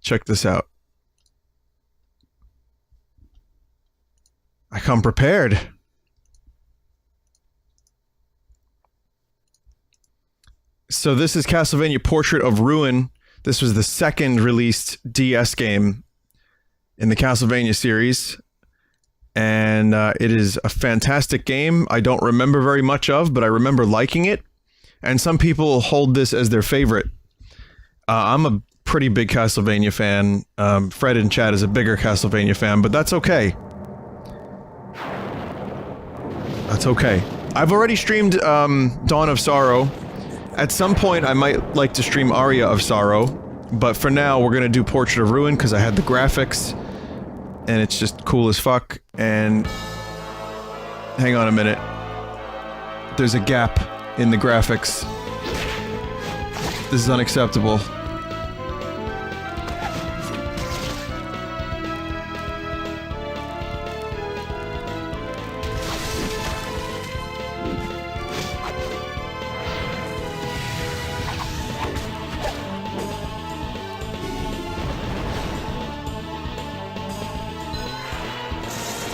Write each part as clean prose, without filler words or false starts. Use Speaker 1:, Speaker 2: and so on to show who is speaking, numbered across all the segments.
Speaker 1: Check this out. I come prepared. So this is Castlevania Portrait of Ruin. This was the second released DS game in the Castlevania series. And it is a fantastic game. I don't remember very much of, but I remember liking it. And some people hold this as their favorite. I'm a pretty big Castlevania fan. Fred in chat is a bigger Castlevania fan, but that's okay. That's okay. I've already streamed Dawn of Sorrow. At some point, I might like to stream Aria of Sorrow, but for now, we're gonna do Portrait of Ruin because I had the graphics, and it's just cool as fuck. And hang on a minute. There's a gap in the graphics. This is unacceptable.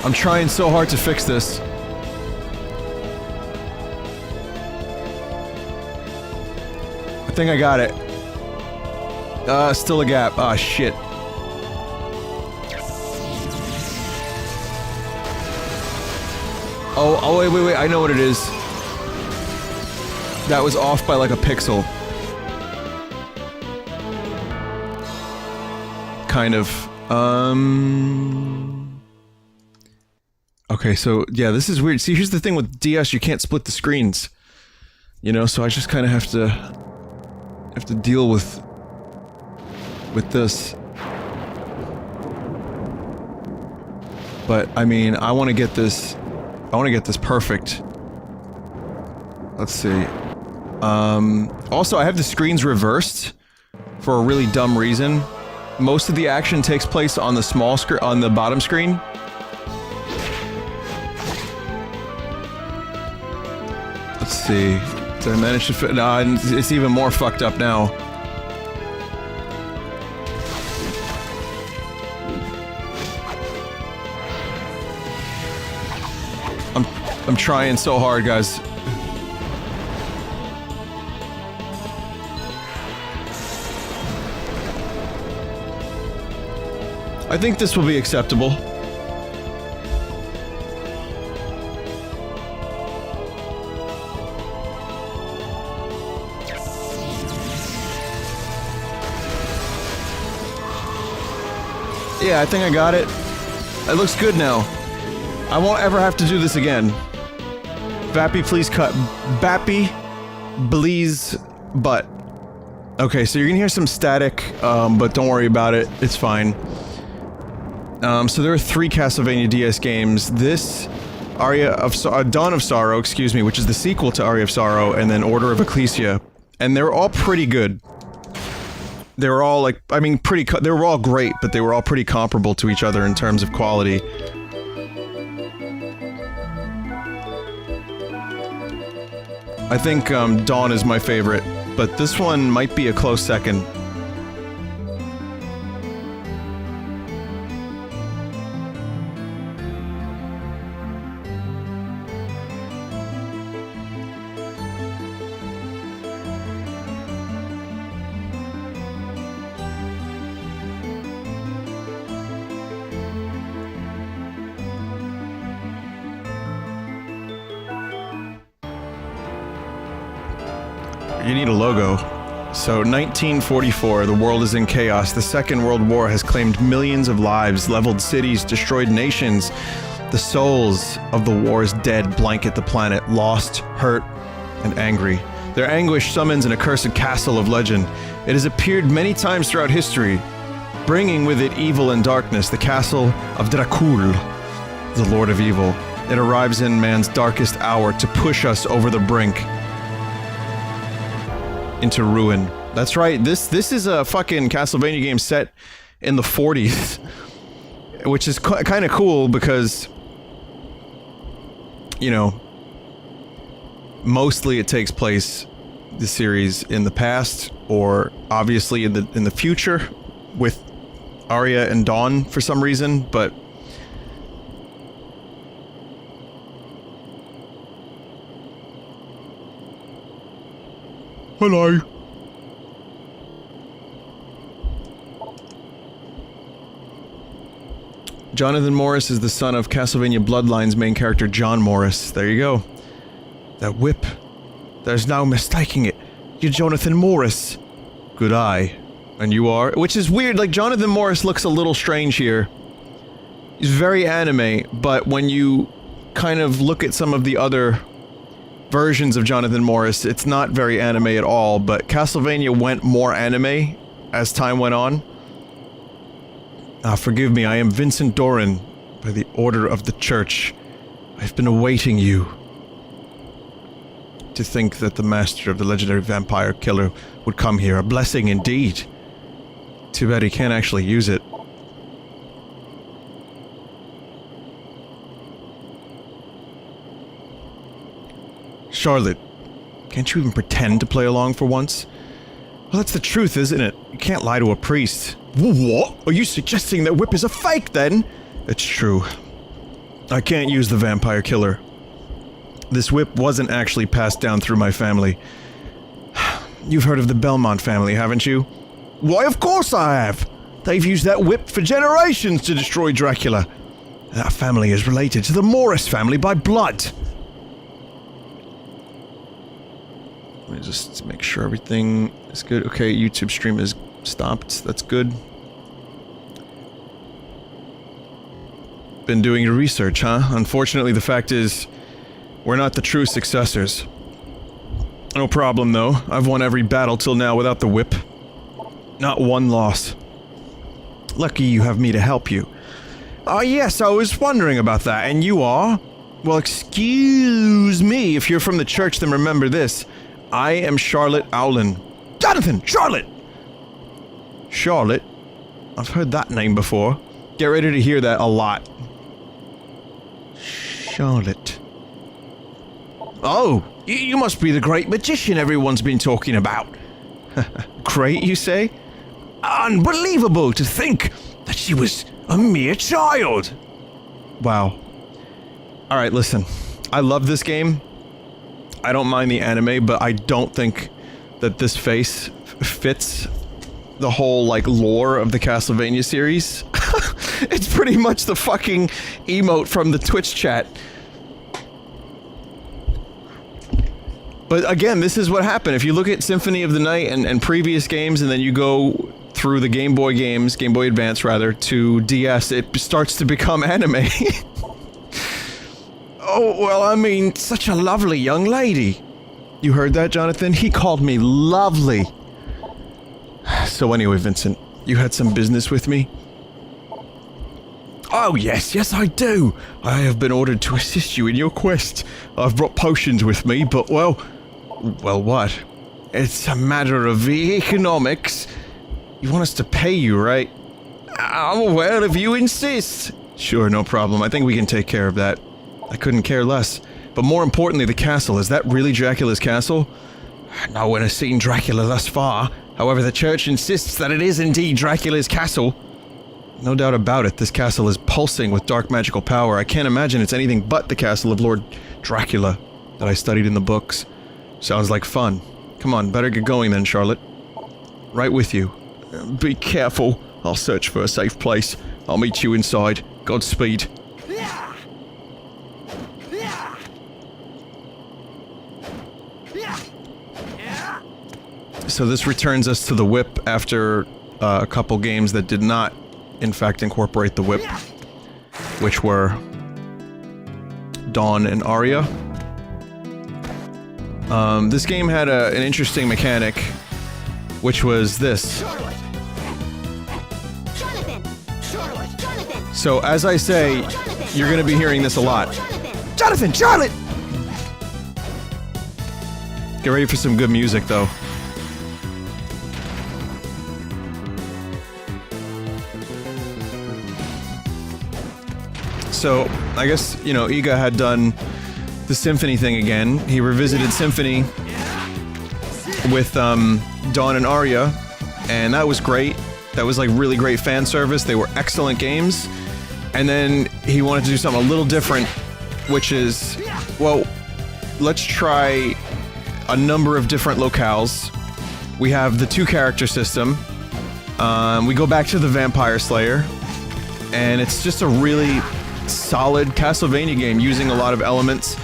Speaker 1: I'm trying so hard to fix this. I think I got it. Still a gap. Ah, shit. Oh, wait, I know what it is. That was off by like a pixel. Kind of. Okay, so, yeah, this is weird. See, here's the thing with DS, you can't split the screens. You know, so I just kind of have to deal with this. But, I mean, I want to get this perfect. Let's see. Also, I have the screens reversed for a really dumb reason. Most of the action takes place on the small screen, on the bottom screen. Let's see. Did I manage to fit? No, it's even more fucked up now. I'm trying so hard, guys. I think this will be acceptable. Yeah, I think I got it. It looks good now. I won't ever have to do this again. Vappy, please cut. Vappy, please, butt. Okay, so you're gonna hear some static, but don't worry about it. It's fine. So there are 3 Castlevania DS games. This, Dawn of Sorrow, excuse me, which is the sequel to Aria of Sorrow, and then Order of Ecclesia. And they're all pretty good. They were all like, I mean, they were all great, but they were all pretty comparable to each other in terms of quality. I think, Dawn is my favorite, but this one might be a close second. You need a logo. So, 1944, the world is in chaos. The Second World War has claimed millions of lives, leveled cities, destroyed nations. The souls of the war's dead blanket the planet, lost, hurt, and angry. Their anguish summons an accursed castle of legend. It has appeared many times throughout history, bringing with it evil and darkness, the castle of Dracul, the Lord of Evil. It arrives in man's darkest hour to push us over the brink into ruin. That's right, this is a fucking Castlevania game set in the 40s, which is kind of cool because, you know, mostly it takes place, the series, in the past, or obviously in the future, with Arya and Dawn for some reason, but... Hello. Jonathan Morris is the son of Castlevania Bloodlines main character John Morris. There you go. That whip. There's no mistaking it. You're Jonathan Morris. Good eye. And you are? Which is weird, like Jonathan Morris looks a little strange here. He's very anime, but when you kind of look at some of the other versions of Jonathan Morris, it's not very anime at all, but Castlevania went more anime as time went on. Forgive me, I am Vincent Doran, by the order of the church. I've been awaiting you. To think that the master of the legendary vampire killer would come here, a blessing indeed. Too bad he can't actually use it. Charlotte, can't you even pretend to play along for once? Well, that's the truth, isn't it? You can't lie to a priest. What? Are you suggesting that whip is a fake, then? It's true. I can't use the vampire killer. This whip wasn't actually passed down through my family. You've heard of the Belmont family, haven't you? Why, of course I have! They've used that whip for generations to destroy Dracula. That family is related to the Morris family by blood. Let me just make sure everything is good. Okay, YouTube stream is stopped. That's good. Been doing your research, huh? Unfortunately, the fact is, we're not the true successors. No problem, though. I've won every battle till now without the whip. Not one loss. Lucky you have me to help you. Oh yes, I was wondering about that, and you are? Well, excuse me, if you're from the church, then remember this. I am Charlotte Owlin. Jonathan! Charlotte! Charlotte? I've heard that name before. Get ready to hear that a lot. Charlotte. Oh, you must be the great magician everyone's been talking about. Great, you say? Unbelievable to think that she was a mere child. Wow. Alright, listen. I love this game. I don't mind the anime, but I don't think that this face fits the whole, like, lore of the Castlevania series. It's pretty much the fucking emote from the Twitch chat. But again, this is what happened. If you look at Symphony of the Night and previous games, and then you go through the Game Boy games, Game Boy Advance rather, to DS, it starts to become anime. Oh, well, I mean, such a lovely young lady. You heard that, Jonathan? He called me lovely. So anyway, Vincent, you had some business with me? Oh, yes, I do. I have been ordered to assist you in your quest. I've brought potions with me, but, well, what? It's a matter of economics. You want us to pay you, right? Oh, well, if you insist. Sure, no problem. I think we can take care of that. I couldn't care less. But more importantly, the castle. Is that really Dracula's castle? No one has seen Dracula thus far. However, the church insists that it is indeed Dracula's castle. No doubt about it, this castle is pulsing with dark magical power. I can't imagine it's anything but the castle of Lord Dracula that I studied in the books. Sounds like fun. Come on, better get going then, Charlotte. Right with you. Be careful. I'll search for a safe place. I'll meet you inside. Godspeed. So this returns us to the whip after a couple games that did not, in fact, incorporate the whip, which were Dawn and Arya. This game had an interesting mechanic, which was this. So, as I say, you're gonna be hearing this a lot. Jonathan! Charlotte! Get ready for some good music, though. So, I guess, you know, Iga had done the Symphony thing again. He revisited Symphony with, Dawn and Arya, and that was great. that was like really great fan service. They were excellent games. And then he wanted to do something a little different, which is, well, let's try a number of different locales. We have the 2-character system. We go back to the Vampire Slayer. And it's just a really solid Castlevania game using a lot of elements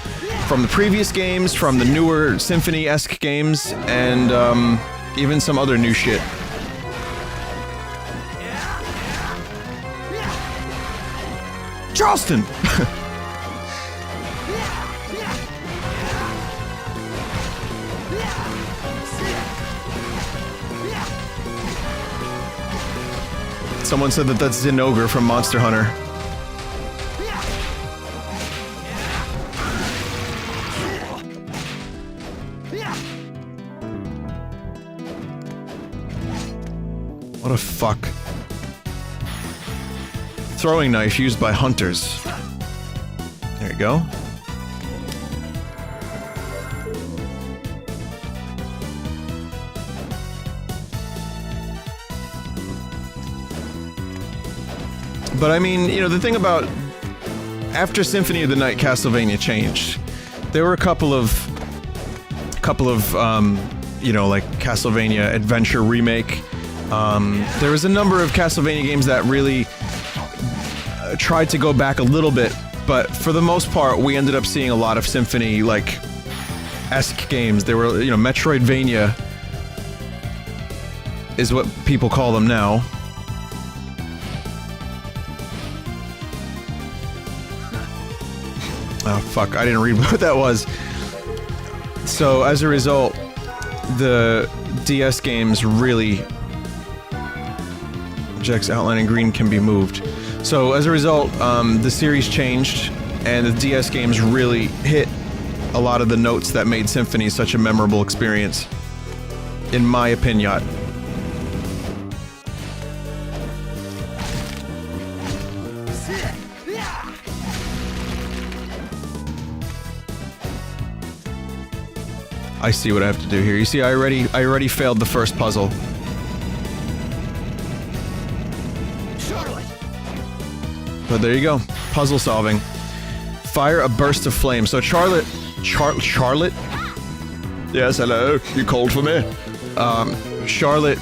Speaker 1: from the previous games, from the newer Symphony-esque games, and even some other new shit. Charleston! Someone said that that's Zinogre from Monster Hunter. What a fuck. Throwing knife used by hunters. There you go. But I mean, you know, the thing about after Symphony of the Night, Castlevania changed. There were a couple of you know, like Castlevania Adventure Remake. There was a number of Castlevania games that really tried to go back a little bit, but for the most part, we ended up seeing a lot of Symphony like esque games. They were, you know, Metroidvania is what people call them now. Oh fuck, I didn't read what that was. So as a result, the DS games really... Objects outlined in green can be moved. So as a result, the series changed, and the DS games really hit a lot of the notes that made Symphony such a memorable experience, in my opinion. I see what I have to do here. You see, I already failed the first puzzle. But there you go. Puzzle solving. Fire a burst of flame. So Charlotte... Charlotte? Yes, hello. You called for me? Charlotte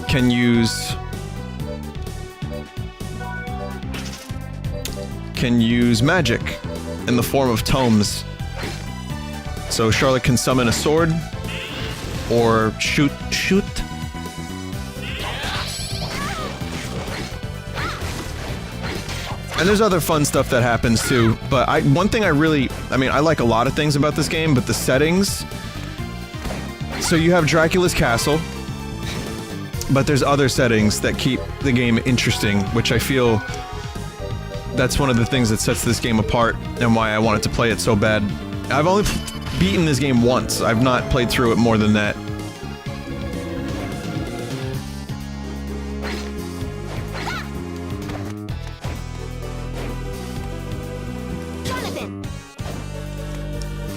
Speaker 1: can use... magic in the form of tomes. So Charlotte can summon a sword, or shoot. And there's other fun stuff that happens too, but one thing I mean, I like a lot of things about this game, but the settings... So you have Dracula's castle, but there's other settings that keep the game interesting, which I feel that's one of the things that sets this game apart and why I wanted to play it so bad. I've only beaten this game once. I've not played through it more than that.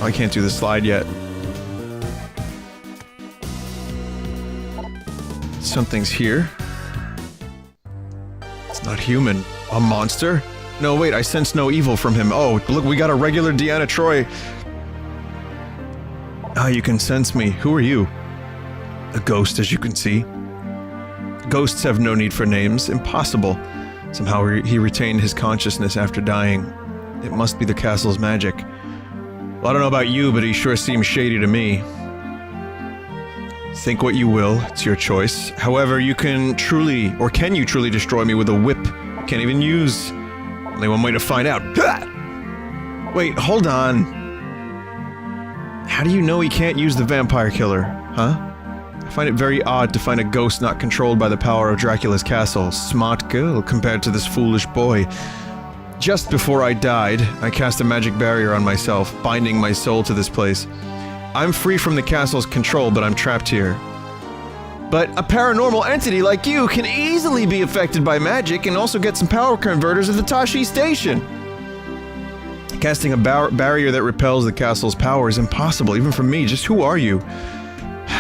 Speaker 1: Oh, I can't do the slide yet. Something's here. It's not human. A monster? No, wait, I sense no evil from him. Oh, look, we got a regular Deanna Troi. Ah, you can sense me. Who are you? A ghost, as you can see. Ghosts have no need for names. Impossible. Somehow he retained his consciousness after dying. It must be the castle's magic. Well, I don't know about you, but he sure seems shady to me. Think what you will. It's your choice. However, you can truly, or can you truly destroy me with a whip? Can't even use... Only one way to find out. Wait, hold on. How do you know he can't use the vampire killer, huh? I find it very odd to find a ghost not controlled by the power of Dracula's castle. Smart girl compared to this foolish boy. Just before I died, I cast a magic barrier on myself, binding my soul to this place. I'm free from the castle's control, but I'm trapped here. But a paranormal entity like you can easily be affected by magic and also get some power converters at the Tashi station. Casting a barrier that repels the castle's power is impossible, even for me. Just who are you?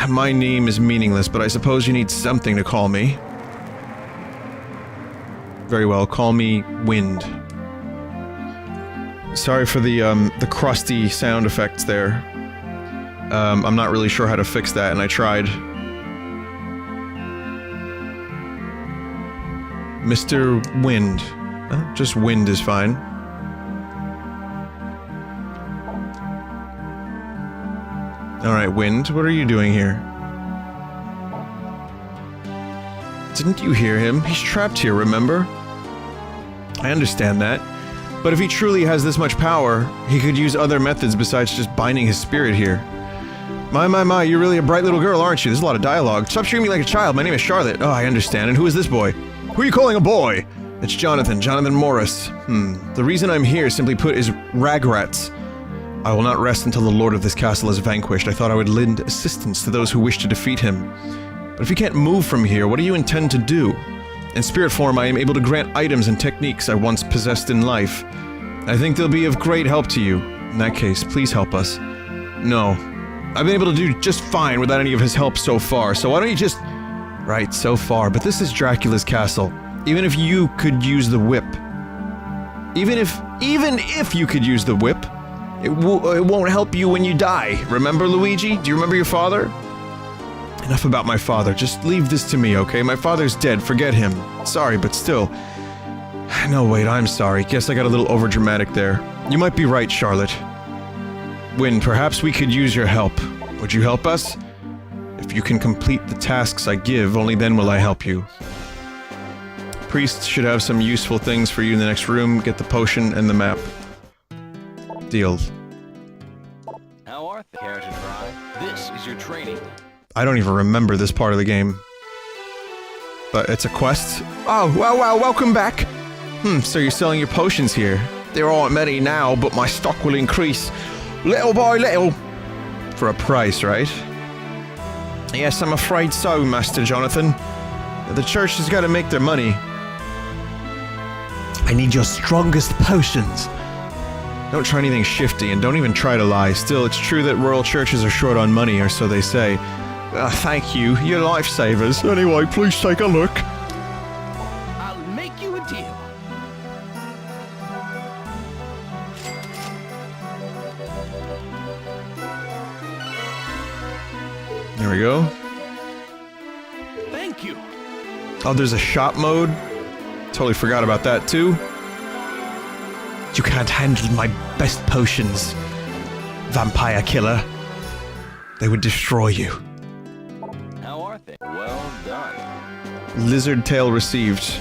Speaker 1: My name is meaningless, but I suppose you need something to call me. Very well, call me Wind. Sorry for the crusty sound effects there. I'm not really sure how to fix that, and I tried. Mr. Wind. Just Wind is fine. Alright, Wind, what are you doing here? Didn't you hear him? He's trapped here, remember? I understand that. But if he truly has this much power, he could use other methods besides just binding his spirit here. My, you're really a bright little girl, aren't you? There's a lot of dialogue. Stop treating me like a child. My name is Charlotte. Oh, I understand. And who is this boy? Who are you calling a boy? It's Jonathan. Jonathan Morris. The reason I'm here, simply put, is Ragrats. I will not rest until the lord of this castle is vanquished. I thought I would lend assistance to those who wish to defeat him. But if you can't move from here, what do you intend to do? In spirit form, I am able to grant items and techniques I once possessed in life. I think they'll be of great help to you. In that case, please help us. No. I've been able to do just fine without any of his help so far, so why don't you just... Right, so far, but this is Dracula's castle. Even if you could use the whip. Even if you could use the whip, it won't help you when you die. Remember, Luigi? Do you remember your father? Enough about my father. Just leave this to me, okay? My father's dead. Forget him. Sorry, but still. No, wait, I'm sorry. Guess I got a little overdramatic there. You might be right, Charlotte. Wynne, perhaps we could use your help. Would you help us? If you can complete the tasks I give, only then will I help you. Priest should have some useful things for you in the next room. Get the potion and the map. Deal.
Speaker 2: How are they? Care to try? This is your training.
Speaker 1: I don't even remember this part of the game. But it's a quest? Oh, wow, welcome back! So you're selling your potions here. There aren't many now, but my stock will increase. Little by little. For a price, right? Yes, I'm afraid so, Master Jonathan. The church has got to make their money. I need your strongest potions. Don't try anything shifty, and don't even try to lie. Still, it's true that royal churches are short on money, or so they say. Thank you. You're lifesavers. Anyway, please take a look.
Speaker 2: I'll make you a deal.
Speaker 1: There we go.
Speaker 2: Thank you.
Speaker 1: Oh, there's a shop mode. Totally forgot about that, too. You can't handle my best potions, vampire killer. They would destroy you.
Speaker 2: How are they? Well done.
Speaker 1: Lizard tail received.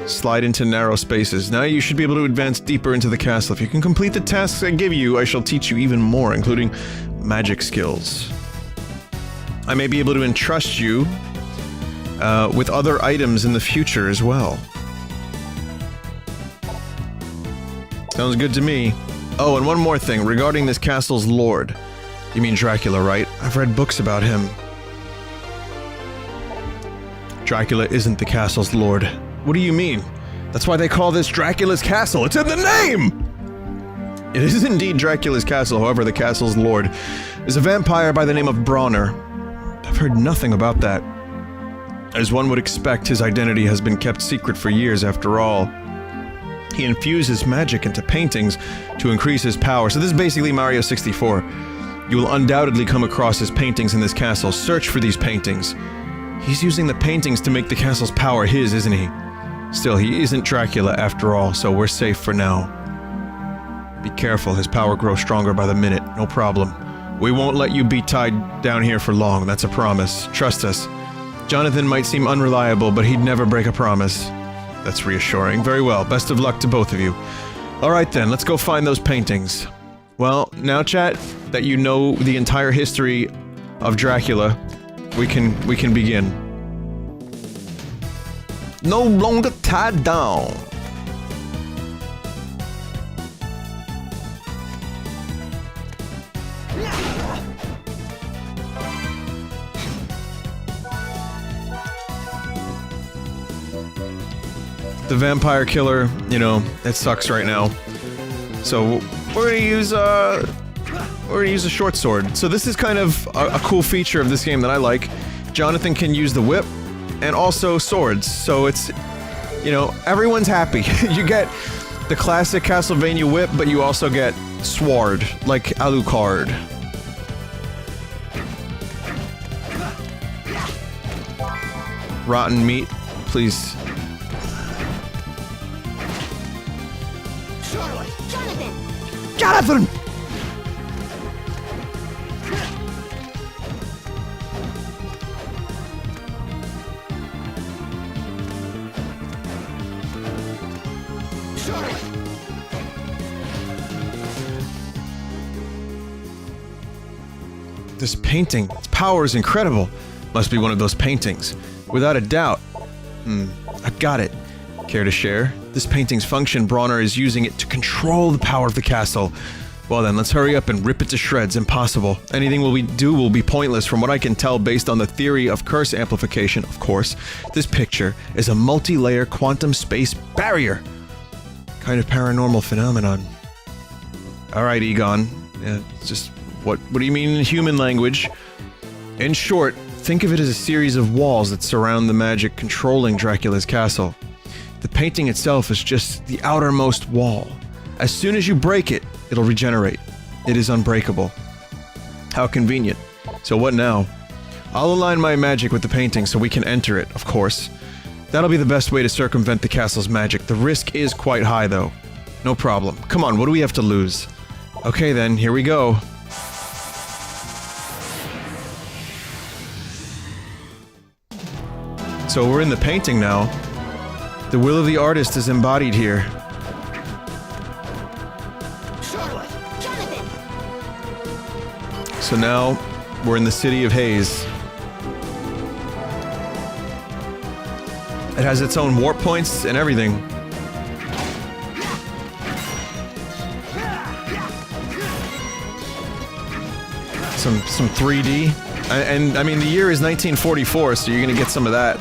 Speaker 1: Slide into narrow spaces. Now you should be able to advance deeper into the castle. If you can complete the tasks I give you, I shall teach you even more, including magic skills. I may be able to entrust you with other items in the future as well. Sounds good to me. Oh, and one more thing, regarding this castle's lord. You mean Dracula, right? I've read books about him. Dracula isn't the castle's lord. What do you mean? That's why they call this Dracula's castle. It's in the name! It is indeed Dracula's castle, however, the castle's lord is a vampire by the name of Bronner. I've heard nothing about that. As one would expect, his identity has been kept secret for years after all. He infuses magic into paintings to increase his power. So this is basically Mario 64. You will undoubtedly come across his paintings in this castle. Search for these paintings. He's using the paintings to make the castle's power his, isn't he? Still, he isn't Dracula after all, so we're safe for now. Be careful, his power grows stronger by the minute. No problem. We won't let you be tied down here for long, that's a promise. Trust us. Jonathan might seem unreliable, but he'd never break a promise. That's reassuring. Very well. Best of luck to both of you. Alright then, let's go find those paintings. Well, now chat, that you know the entire history of Dracula, we can begin. No longer tied down. The vampire killer, you know, it sucks right now. So we're gonna use a short sword. So this is kind of a cool feature of this game that I like. Jonathan can use the whip and also swords. So it's, You know, everyone's happy. You get the classic Castlevania whip, but you also get Sword, like Alucard. Rotten meat, please. Jonathan! This painting, its power is incredible. Must be one of those paintings. Without a doubt. I've got it. Care to share? This painting's function, Bronner is using it to control the power of the castle. Well then, let's hurry up and rip it to shreds. Impossible. Anything we do will be pointless from what I can tell based on the theory of curse amplification, of course. This picture is a multi-layer quantum space barrier. Kind of paranormal phenomenon. Alright, Egon. Yeah, it's just... What do you mean in human language? In short, think of it as a series of walls that surround the magic controlling Dracula's castle. The painting itself is just the outermost wall. As soon as you break it, it'll regenerate. It is unbreakable. How convenient. So what now? I'll align my magic with the painting so we can enter it, of course. That'll be the best way to circumvent the castle's magic. The risk is quite high, though. No problem. Come on, what do we have to lose? Okay then, here we go. So we're in the painting now. The will of the artist is embodied here.
Speaker 3: Charlotte, Jonathan.
Speaker 1: So now, we're in the city of Haze. It has its own warp points and everything. Some 3D. And I mean, the year is 1944, so you're gonna get some of that.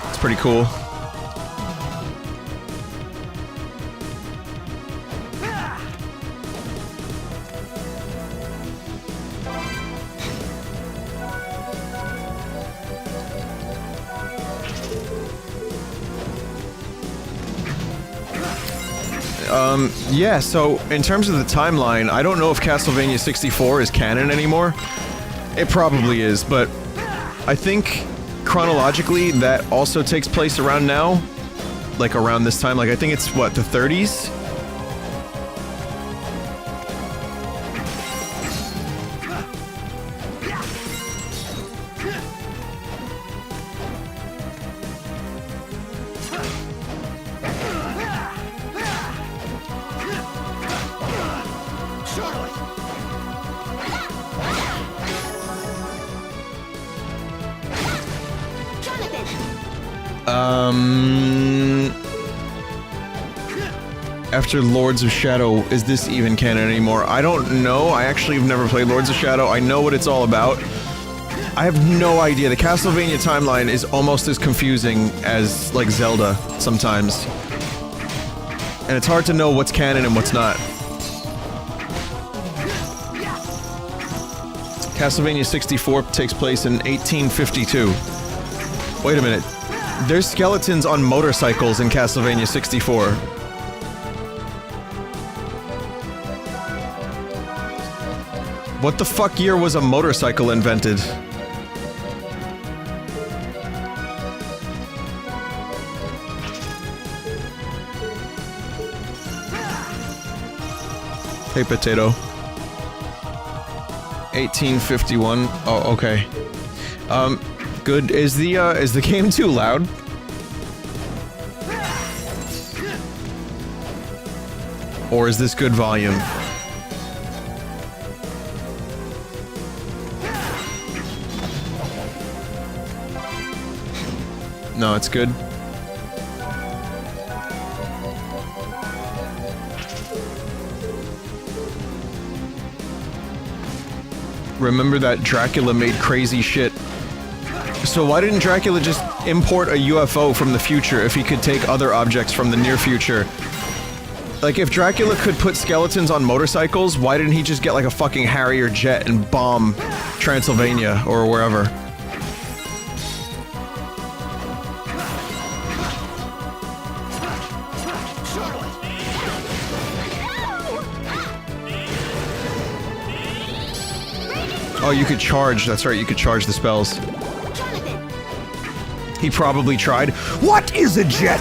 Speaker 1: It's pretty cool. Yeah, so in terms of the timeline, I don't know if Castlevania 64 is canon anymore. It probably is, but I think chronologically that also takes place around now. Like around this time, like I think it's what, the 30s? After Lords of Shadow, is this even canon anymore? I don't know. I actually have never played Lords of Shadow. I know what it's all about. I have no idea. The Castlevania timeline is almost as confusing as, like, Zelda, sometimes. And it's hard to know what's canon and what's not. Castlevania 64 takes place in 1852. Wait a minute. There's skeletons on motorcycles in Castlevania 64. What the fuck year was a motorcycle invented? Hey, potato. 1851. Oh, okay. Good. Is the game too loud? Or is this good volume? No, it's good. Remember that Dracula made crazy shit. So why didn't Dracula just import a UFO from the future if he could take other objects from the near future? Like, if Dracula could put skeletons on motorcycles, why didn't he just get like a fucking Harrier jet and bomb Transylvania or wherever? you could charge. That's right, you could charge the spells.
Speaker 3: Jonathan.
Speaker 1: He probably tried.
Speaker 4: What is a jet?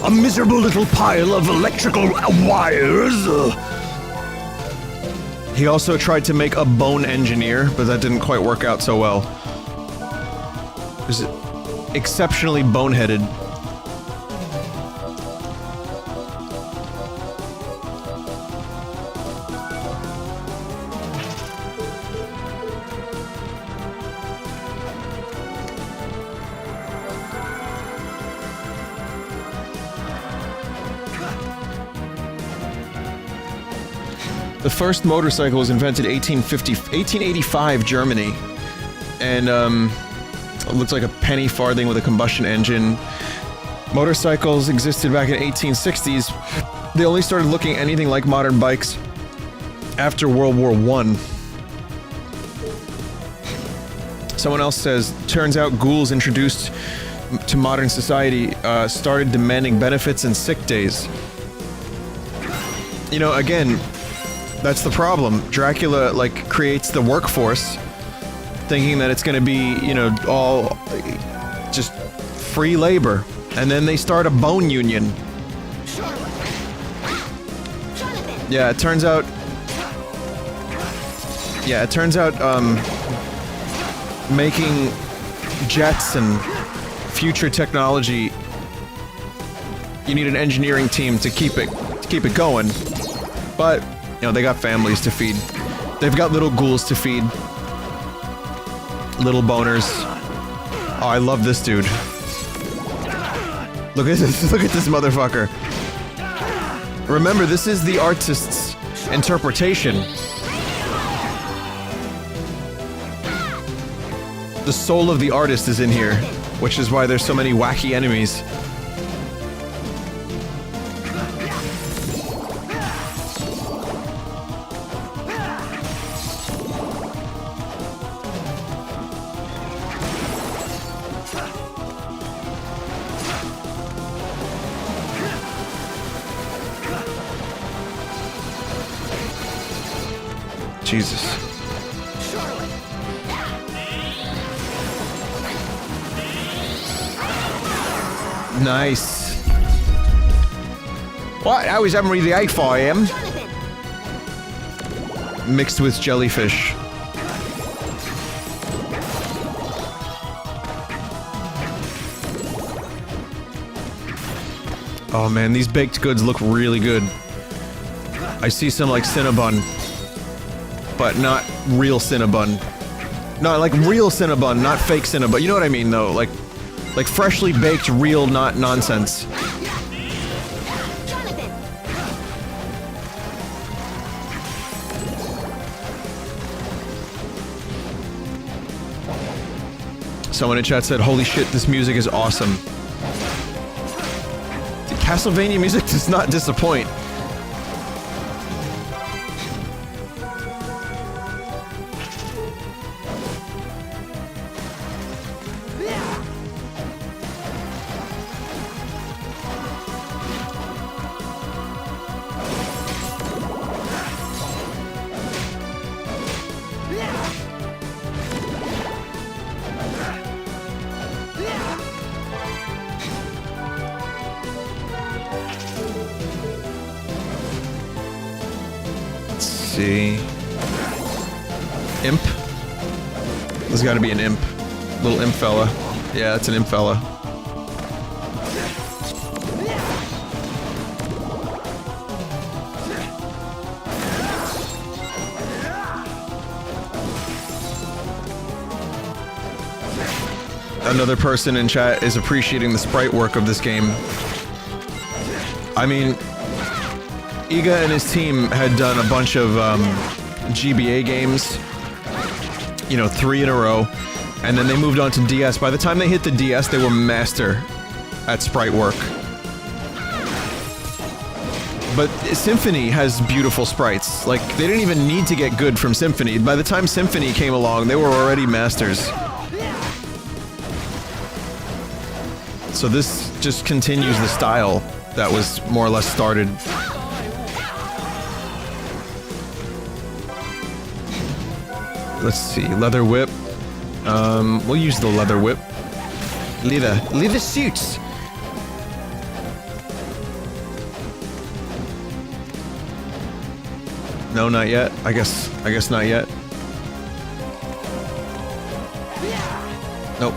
Speaker 4: A miserable little pile of electrical wires?
Speaker 1: He also tried to make a bone engineer, but that didn't quite work out so well. It was exceptionally boneheaded. The first motorcycle was invented 1885 Germany, and it looks like a penny farthing with a combustion engine. Motorcycles existed back in 1860s. They only started looking anything like modern bikes after World War I. Someone else says, turns out ghouls introduced to modern society started demanding benefits and sick days. You know, again, that's the problem. Dracula, like, creates the workforce, thinking that it's gonna be, you know, all just free labor. And then they start a bone union. Yeah, it turns out... Yeah, it turns out, making jets and future technology, you need an engineering team to keep it going. But, you know, they got families to feed. They've got little ghouls to feed. Little boners. Oh, I love this dude. Look at this, look at this motherfucker. Remember, this is the artist's interpretation. The soul of the artist is in here, which is why there's so many wacky enemies. Jesus. Nice. What? How is Emery the 8th I am? Mixed with jellyfish. Oh man, these baked goods look really good. I see some like Cinnabon, but not real Cinnabon. No, like real Cinnabon, not fake Cinnabon. You know what I mean though, like freshly baked, real, not nonsense. Someone in chat said, holy shit, this music is awesome. The Castlevania music does not disappoint. See. Imp? There's gotta be an imp. Little imp fella. Yeah, it's an imp fella. Another person in chat is appreciating the sprite work of this game. I mean, Iga and his team had done a bunch of GBA games, you know, 3 in a row, and then they moved on to DS. By the time they hit the DS, they were master at sprite work. But Symphony has beautiful sprites. Like, they didn't even need to get good from Symphony. By the time Symphony came along, they were already masters. So this just continues the style that was more or less started. let's see, leather whip. We'll use the leather whip. Leather suits. No, not yet. I guess not yet. Nope.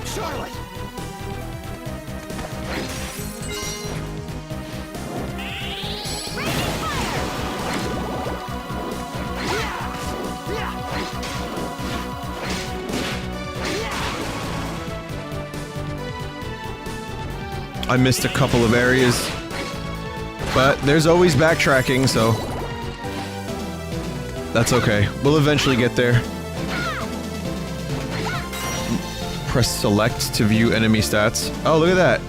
Speaker 3: Charlotte.
Speaker 1: I missed a couple of areas, but there's always backtracking, so that's okay. We'll eventually get there. Press select to view enemy stats. Oh, look at that.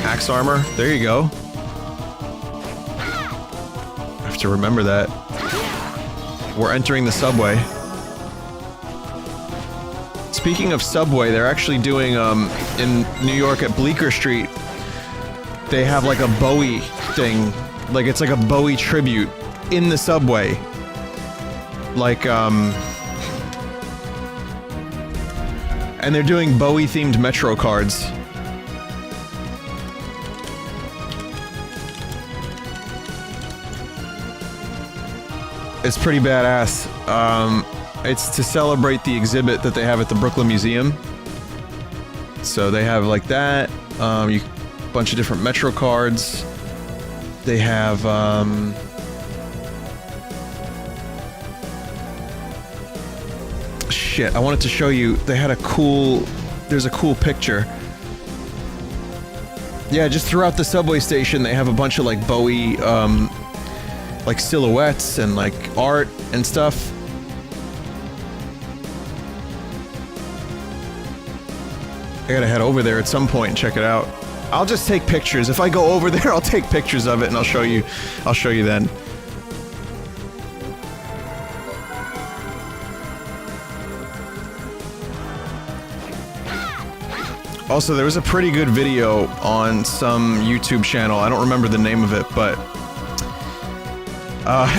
Speaker 1: Axe armor. There you go. I have to remember that. We're entering the subway. Speaking of subway, they're actually doing, in New York at Bleecker Street, they have like a Bowie thing. Like, it's like a Bowie tribute in the subway. Like, and they're doing Bowie-themed Metro cards. It's pretty badass. It's to celebrate the exhibit that they have at the Brooklyn Museum. So they have like that, bunch of different Metro cards. They have, shit, I wanted to show you, they had a cool, there's a cool picture. Yeah, just throughout the subway station they have a bunch of like Bowie, like silhouettes and like art and stuff. I gotta head over there at some point and check it out. I'll just take pictures. If I go over there, I'll take pictures of it and I'll show you then. Also, there was a pretty good video on some YouTube channel. I don't remember the name of it, but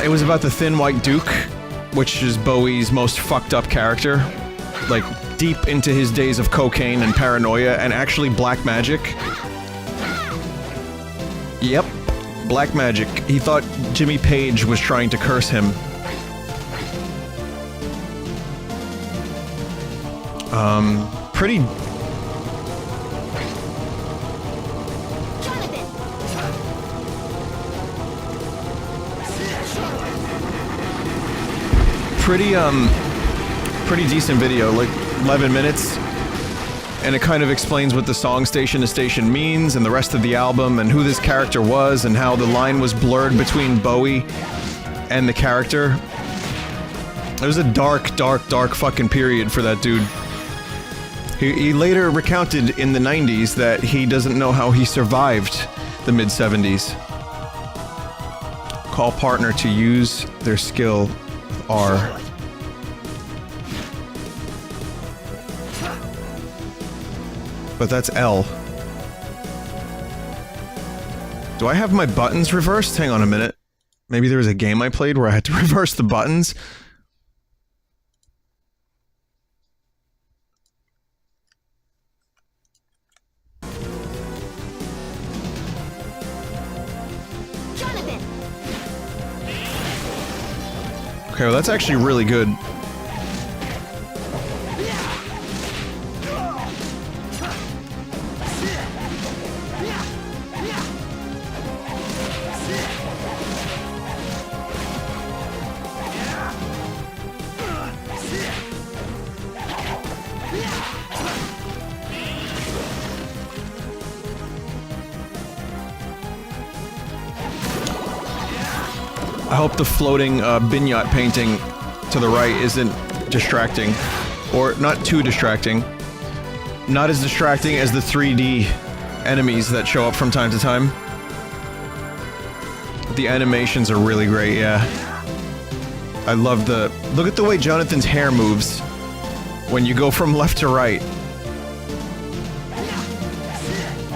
Speaker 1: it was about the Thin White Duke, which is Bowie's most fucked up character. Like, deep into his days of cocaine and paranoia, and actually black magic. Yep, black magic. He thought Jimmy Page was trying to curse him. Pretty... pretty decent video, like 11 minutes, and it kind of explains what the song Station to Station means and the rest of the album and who this character was and how the line was blurred between Bowie and the character. It was a dark fucking period for that dude. He later recounted in the 90s that he doesn't know how he survived the mid-70s. Call partner to use their skill with R. But that's L. Do I have my buttons reversed? Hang on a minute. Maybe there was a game I played where I had to reverse the buttons?
Speaker 3: Jonathan.
Speaker 1: Okay, well that's actually really good. I hope the floating vignette painting to the right isn't distracting. Or not too distracting. Not as distracting as the 3D enemies that show up from time to time. The animations are really great, yeah. I love the... Look at the way Jonathan's hair moves when you go from left to right.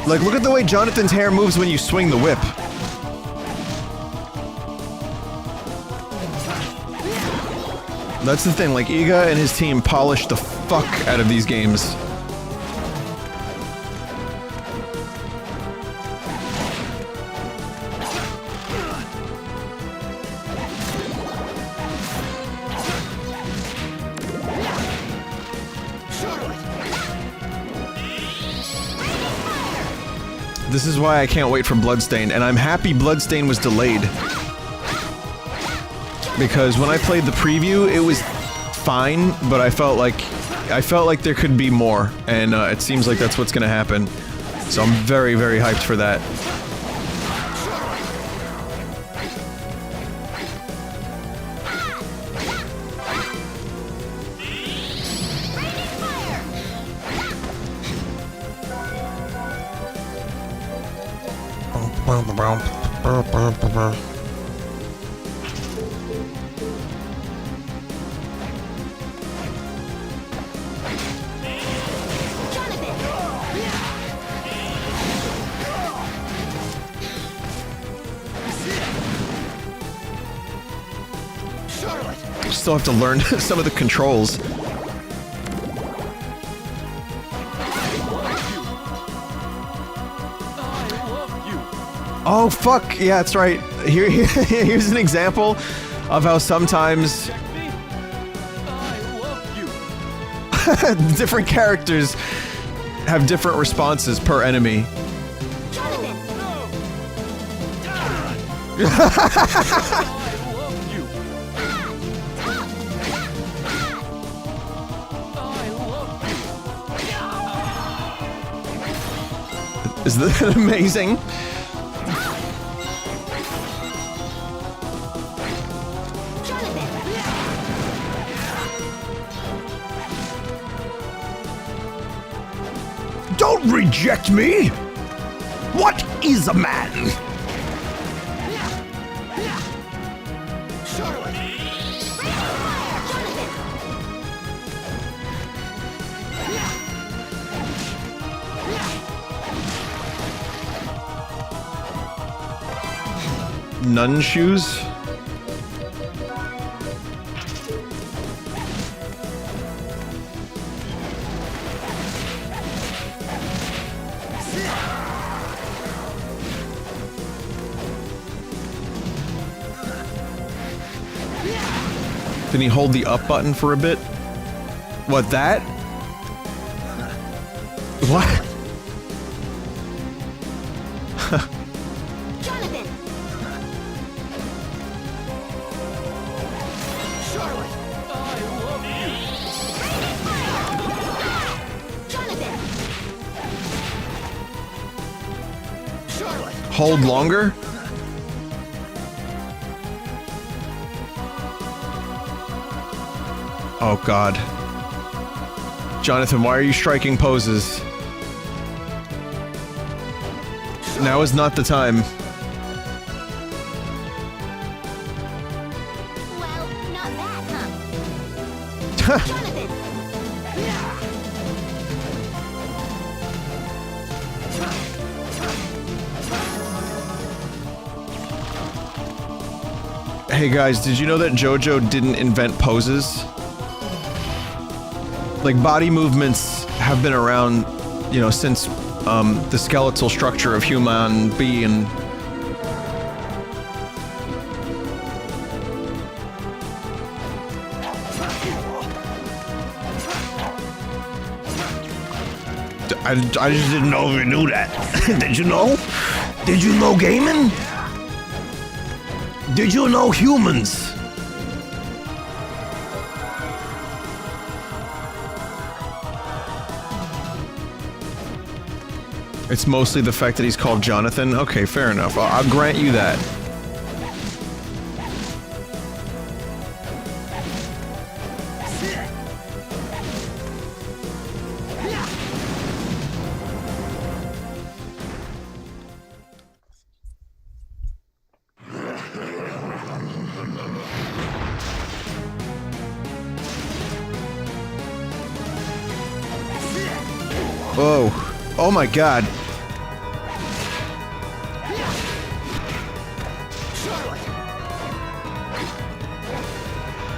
Speaker 1: Like, look at the way Jonathan's hair moves when you swing the whip. That's the thing, like, Iga and his team polish the fuck out of these games. This is why I can't wait for Bloodstained, and I'm happy Bloodstained was delayed. Because when I played the preview, it was fine, but I felt like there could be more, and it seems like that's what's gonna happen. So I'm very, very hyped for that. Still have to learn some of the controls. Oh fuck, yeah, that's right. Here's an example of how sometimes different characters have different responses per enemy. Is that amazing?
Speaker 4: Don't reject me! What is a man?
Speaker 1: Nun shoes? Can he hold the up button for a bit? What, that? What? Hold longer? Oh god. Jonathan, why are you striking poses? Now is not the time.
Speaker 3: Well, not that, huh? Jonathan!
Speaker 1: Hey guys, did you know that JoJo didn't invent poses? Like, body movements have been around, you know, since the skeletal structure of human being.
Speaker 4: I just didn't know if you knew that. Did you know? Did you know gaming? Did you know humans?
Speaker 1: It's mostly the fact that he's called Jonathan. Okay, fair enough. I'll grant you that. Oh. Oh my god.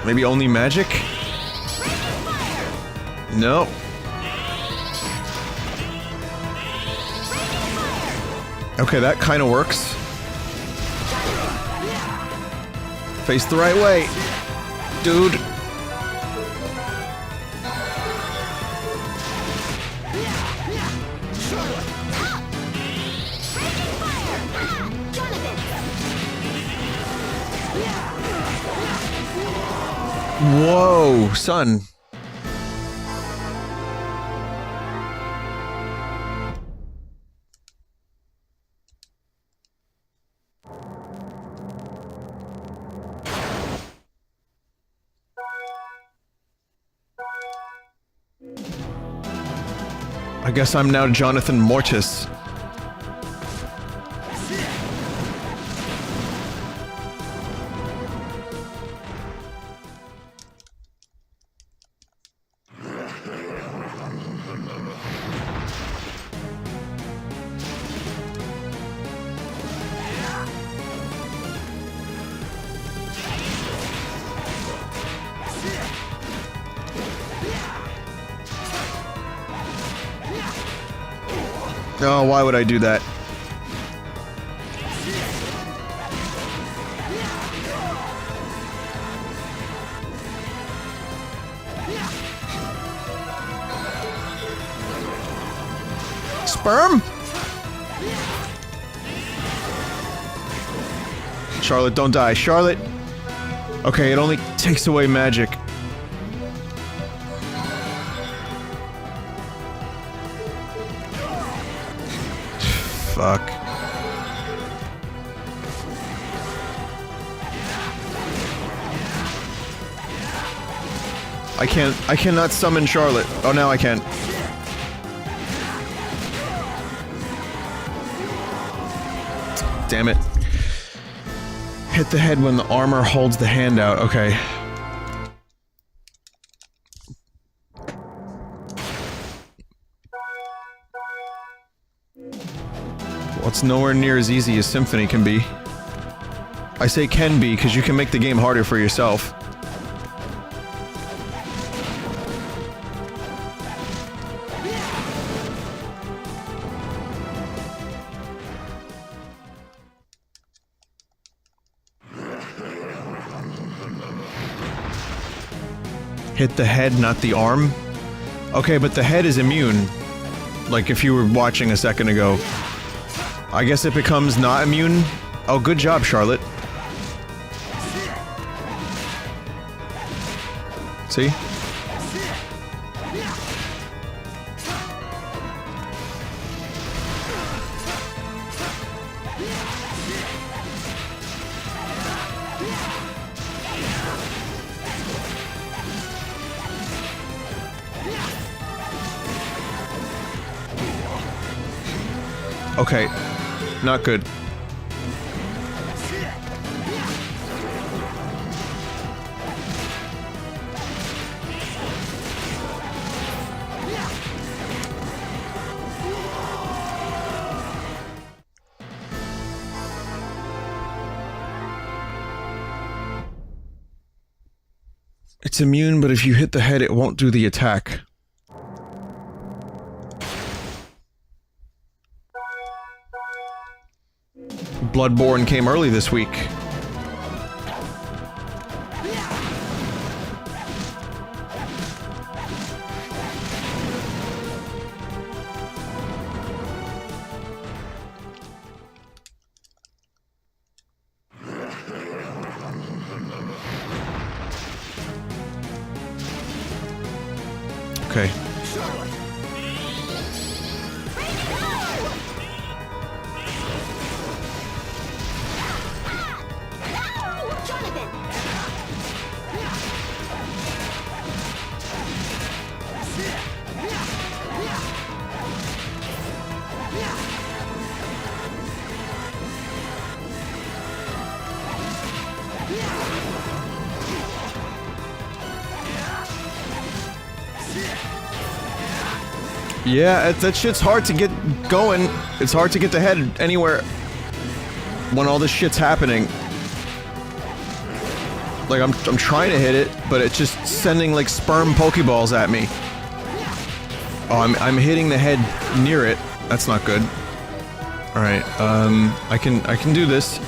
Speaker 1: Maybe only magic? No. Okay, that kind of works. Face the right way, dude. Whoa, son. I guess I'm now Jonathan Mortis. Oh, why would I do that? Sperm? Charlotte, don't die. Charlotte! Okay, it only takes away magic. Fuck. I cannot summon Charlotte. Oh, now I can. Damn it. Hit the head when the armor holds the hand out. Okay. Well, it's nowhere near as easy as Symphony can be. I say can be, because you can make the game harder for yourself. Hit the head, not the arm? Okay, but the head is immune. Like if you were watching a second ago. I guess it becomes not immune? Oh, good job, Charlotte. See? Okay, not good. It's immune, but if you hit the head, it won't do the attack. Bloodborne came early this week. Okay. Yeah, that shit's hard to get going. It's hard to get the head anywhere when all this shit's happening. Like, I'm trying to hit it, but it's just sending, like, sperm Pokeballs at me. Oh, I'm hitting the head near it. That's not good. Alright, I can do this.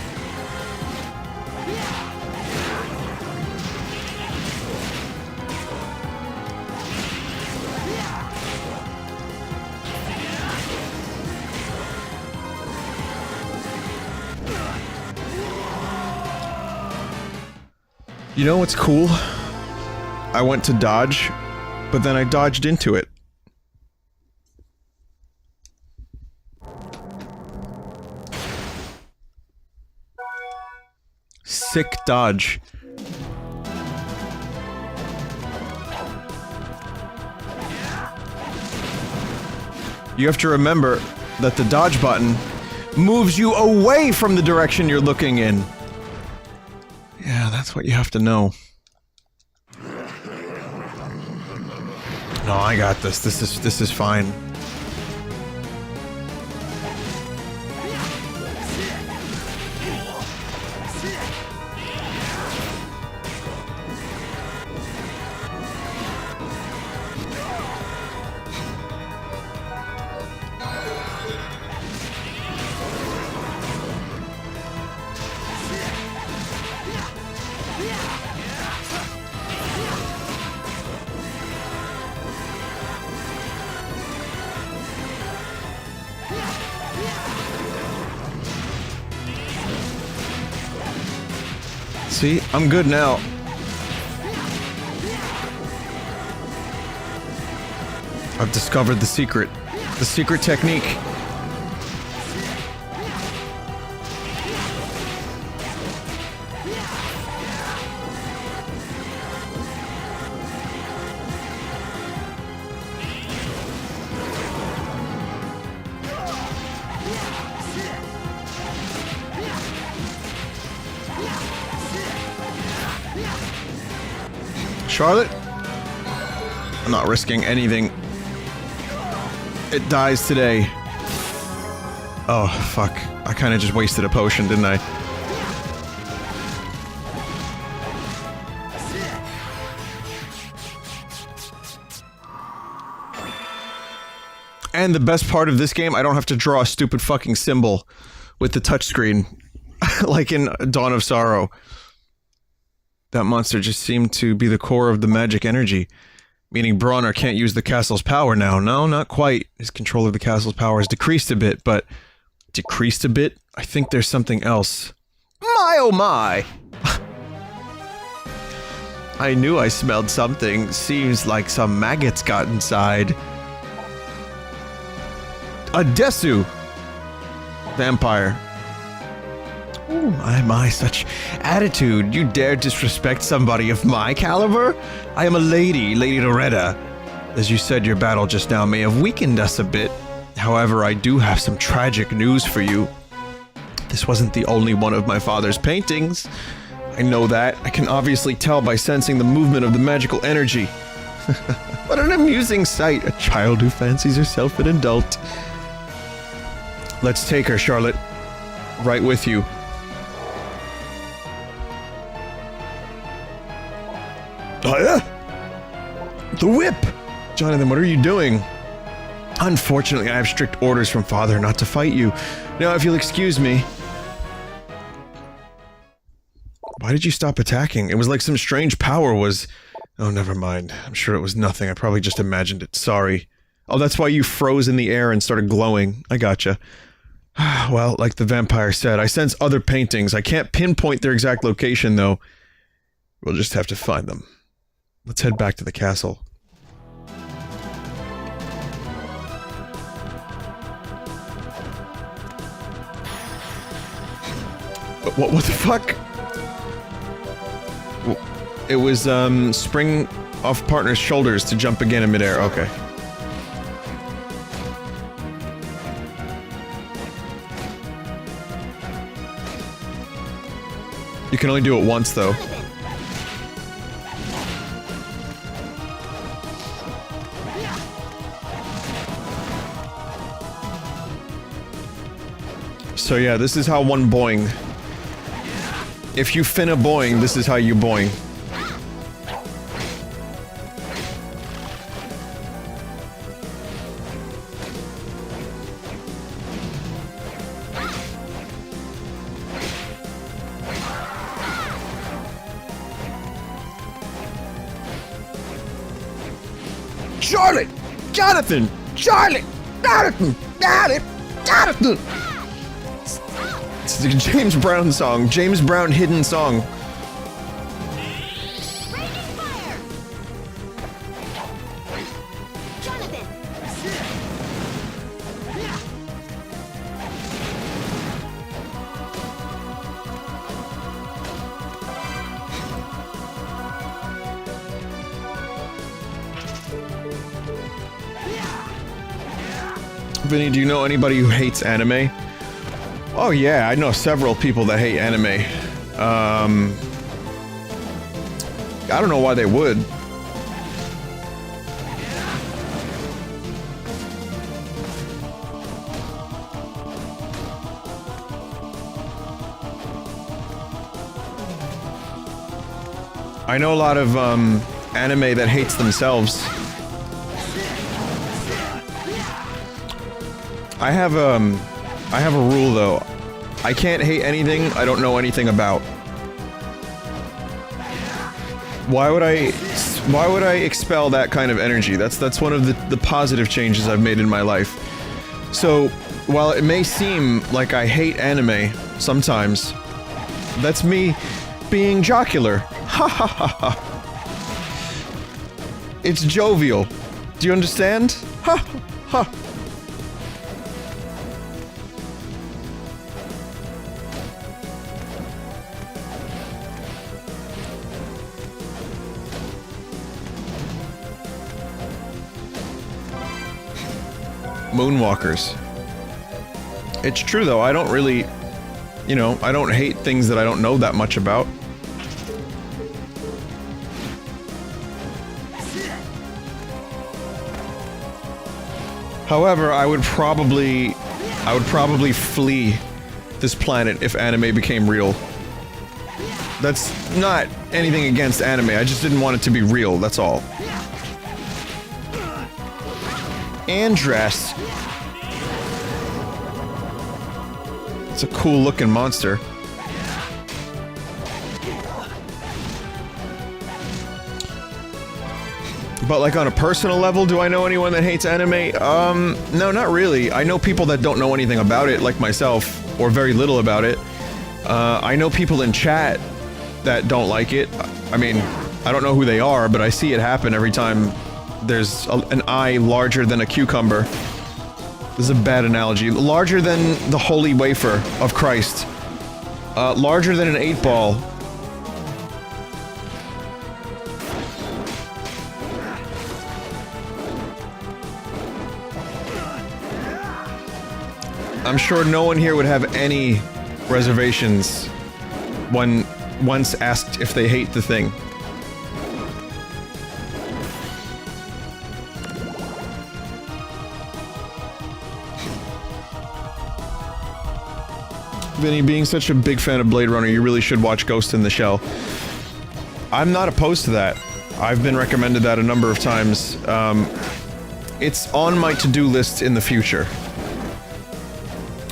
Speaker 1: You know what's cool? I went to dodge, but then I dodged into it. Sick dodge. You have to remember that the dodge button moves you away from the direction you're looking in. Yeah, that's what you have to know. No, I got this. This is fine. See, I'm good now. I've discovered the secret technique. Charlotte? I'm not risking anything. It dies today. Oh, fuck. I kinda just wasted a potion, didn't I? And the best part of this game, I don't have to draw a stupid fucking symbol with the touchscreen. Like in Dawn of Sorrow. That monster just seemed to be the core of the magic energy. Meaning Bronner can't use the castle's power now. No, not quite. His control of the castle's power has decreased a bit, but... Decreased a bit? I think there's something else. My oh my! I knew I smelled something. Seems like some maggots got inside. A Desu! Vampire. Oh my, such attitude. You dare disrespect somebody of my caliber? I am a lady, Lady Loretta. As you said, your battle just now may have weakened us a bit. However, I do have some tragic news for you. This wasn't the only one of my father's paintings. I know that. I can obviously tell by sensing the movement of the magical energy. What an amusing sight. A child who fancies herself an adult. Let's take her, Charlotte. Right with you. Oh yeah? The whip! Jonathan, what are you doing? Unfortunately, I have strict orders from Father not to fight you. Now, if you'll excuse me... Why did you stop attacking? It was like some strange power was... Oh, never mind. I'm sure it was nothing. I probably just imagined it. Sorry. Oh, that's why you froze in the air and started glowing. I gotcha. Well, like the vampire said, I sense other paintings. I can't pinpoint their exact location, though. We'll just have to find them. Let's head back to the castle. What the fuck? It was, spring off partner's shoulders to jump again in midair. Okay. You can only do it once, though. So yeah, this is how one boing. If you finna boing, this is how you boing.
Speaker 4: Charlotte!
Speaker 1: Jonathan!
Speaker 4: Charlotte! Jonathan! Jonathan!
Speaker 1: It's the James Brown song. James Brown hidden song.
Speaker 3: Raging fire! Jonathan!
Speaker 1: Vinny, do you know anybody who hates anime? Oh yeah, I know several people that hate anime. I don't know why they would. I know a lot of anime that hates themselves. I have a rule though. I can't hate anything I don't know anything about. Why would I expel that kind of energy? That's one of the positive changes I've made in my life. So, while it may seem like I hate anime sometimes, that's me being jocular. Ha ha ha ha. It's jovial. Do you understand? Ha ha. Moonwalkers. It's true though, I don't really, you know, I don't hate things that I don't know that much about. However, I would probably flee this planet if anime became real. That's not anything against anime, I just didn't want it to be real, that's all. Andress. It's a cool looking monster. But like on a personal level, do I know anyone that hates anime? No, not really. I know people that don't know anything about it, like myself, or very little about it. I know people in chat that don't like it. I mean, I don't know who they are, but I see it happen every time there's an eye larger than a cucumber. This is a bad analogy. Larger than the holy wafer of Christ. Larger than an 8-ball. I'm sure no one here would have any reservations when once asked if they hate the thing. Vinny, being such a big fan of Blade Runner, you really should watch Ghost in the Shell. I'm not opposed to that. I've been recommended that a number of times. It's on my to-do list in the future.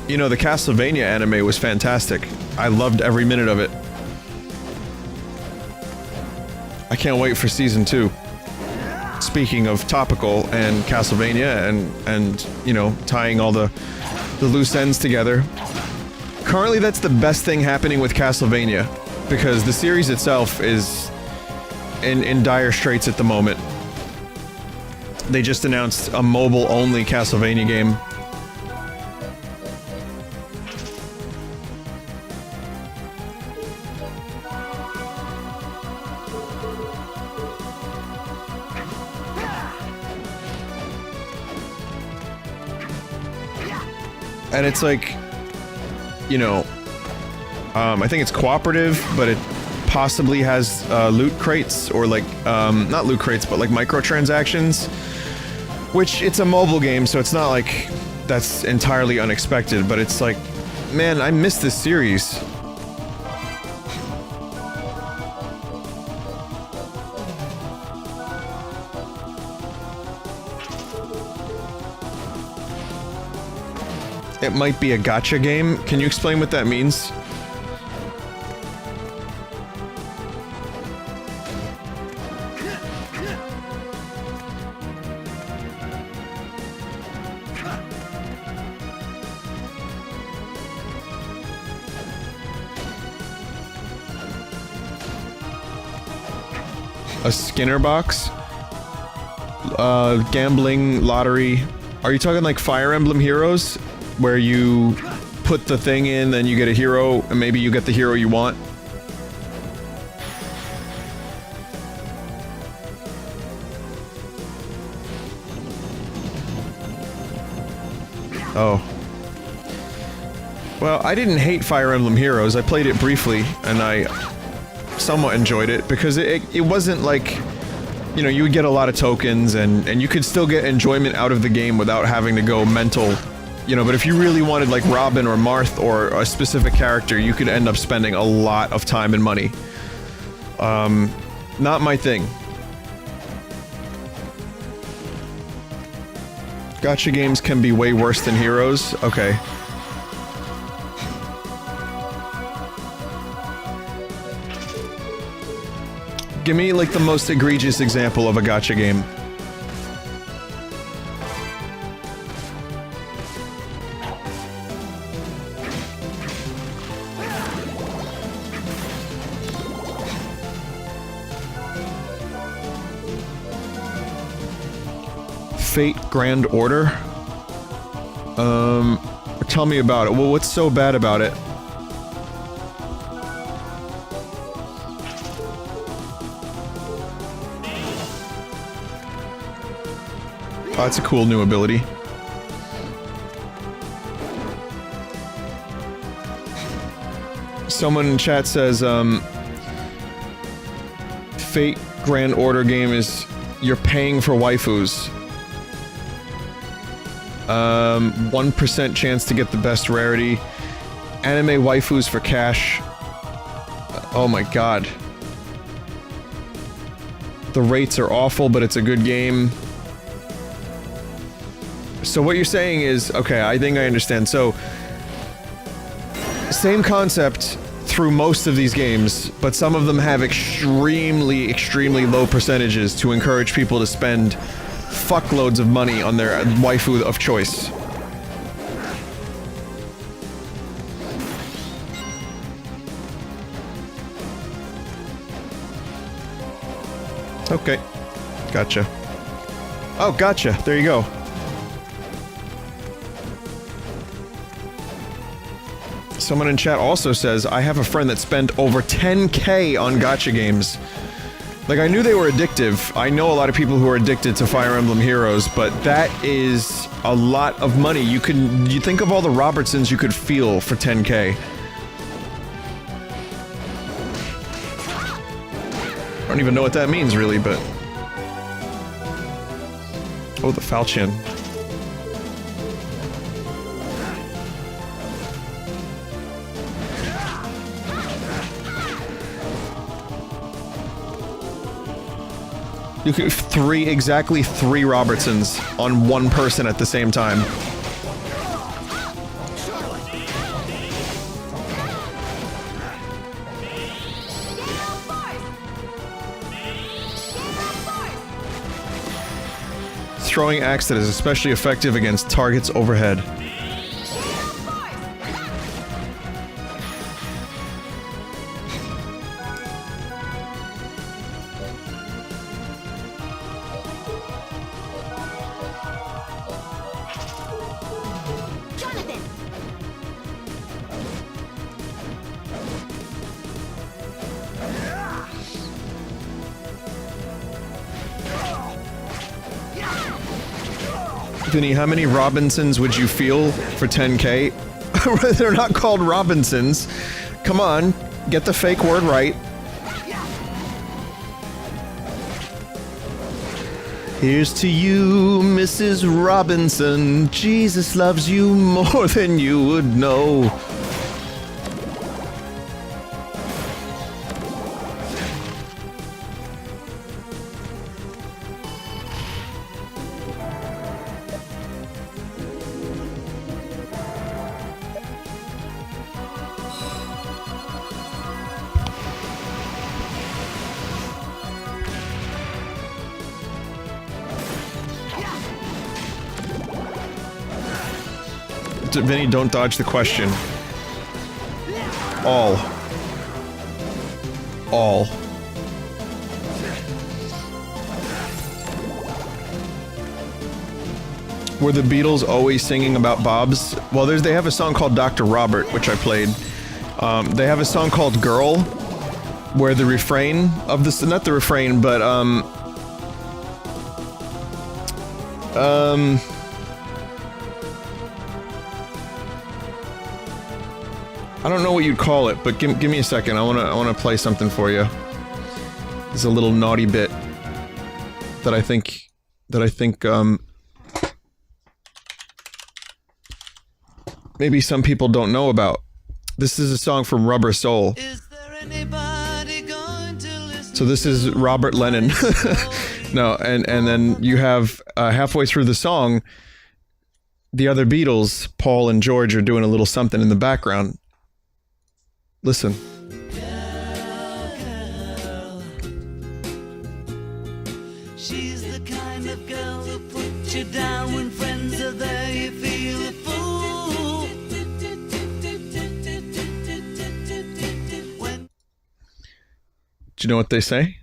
Speaker 1: You know, the Castlevania anime was fantastic. I loved every minute of it. I can't wait for season 2. Speaking of topical and Castlevania and you know, tying all the loose ends together. Currently, that's the best thing happening with Castlevania, because the series itself is in dire straits at the moment. They just announced a mobile-only Castlevania game. And it's like, you know, I think it's cooperative, but it possibly has loot crates, or like, not loot crates, but like microtransactions. Which, it's a mobile game, so it's not like that's entirely unexpected, but it's like, man, I miss this series. it might be a gacha game. Can you explain what that means? A Skinner box? Gambling, lottery. Are you talking like Fire Emblem Heroes? Where you put the thing in, then you get a hero, and maybe you get the hero you want? Oh. Well, I didn't hate Fire Emblem Heroes. I played it briefly, and I somewhat enjoyed it, because it wasn't like, you know, you would get a lot of tokens, and you could still get enjoyment out of the game without having to go mental, you know, but if you really wanted like Robin or Marth or a specific character, you could end up spending a lot of time and money. Not my thing. Gacha games can be way worse than Heroes? Okay. Give me, like, the most egregious example of a gacha game. Fate Grand Order? Tell me about it. Well, what's so bad about it? Oh, that's a cool new ability. Someone in chat says, Fate Grand Order game is you're paying for waifus. 1% chance to get the best rarity. Anime waifus for cash. Oh my god. The rates are awful, but it's a good game. So what you're saying is, okay, I think I understand. So, same concept through most of these games, but some of them have extremely, extremely low percentages to encourage people to spend fuckloads of money on their waifu of choice. Okay. Gotcha. Oh, gotcha. There you go. Someone in chat also says, I have a friend that spent over 10K on gacha games. Like, I knew they were addictive. I know a lot of people who are addicted to Fire Emblem Heroes, but that is a lot of money. You think of all the Robertsons you could feel for 10K. I don't even know what that means, really, but... Oh, the falchion. You could exactly three Robertsons on one person at the same time. Throwing axe that is especially effective against targets overhead. Vinny, how many Robinsons would you feel for 10K? They're not called Robinsons. Come on, get the fake word right. Here's to you, Mrs. Robinson. Jesus loves you more than you would know. Vinny, don't dodge the question. All. Were the Beatles always singing about Bob's? Well, they have a song called Dr. Robert, which I played. They have a song called Girl, where the refrain of this, not the refrain, but, I don't know what you'd call it, but give me a second. I wanna play something for you. It's a little naughty bit that I think, maybe some people don't know about. This is a song from Rubber Soul. So this is Robert Lennon. No, and then you have, halfway through the song, the other Beatles, Paul and George, are doing a little something in the background. Listen.
Speaker 5: She's the kind of girl who puts you down when friends are there, you feel a fool.
Speaker 1: Do you know what they say?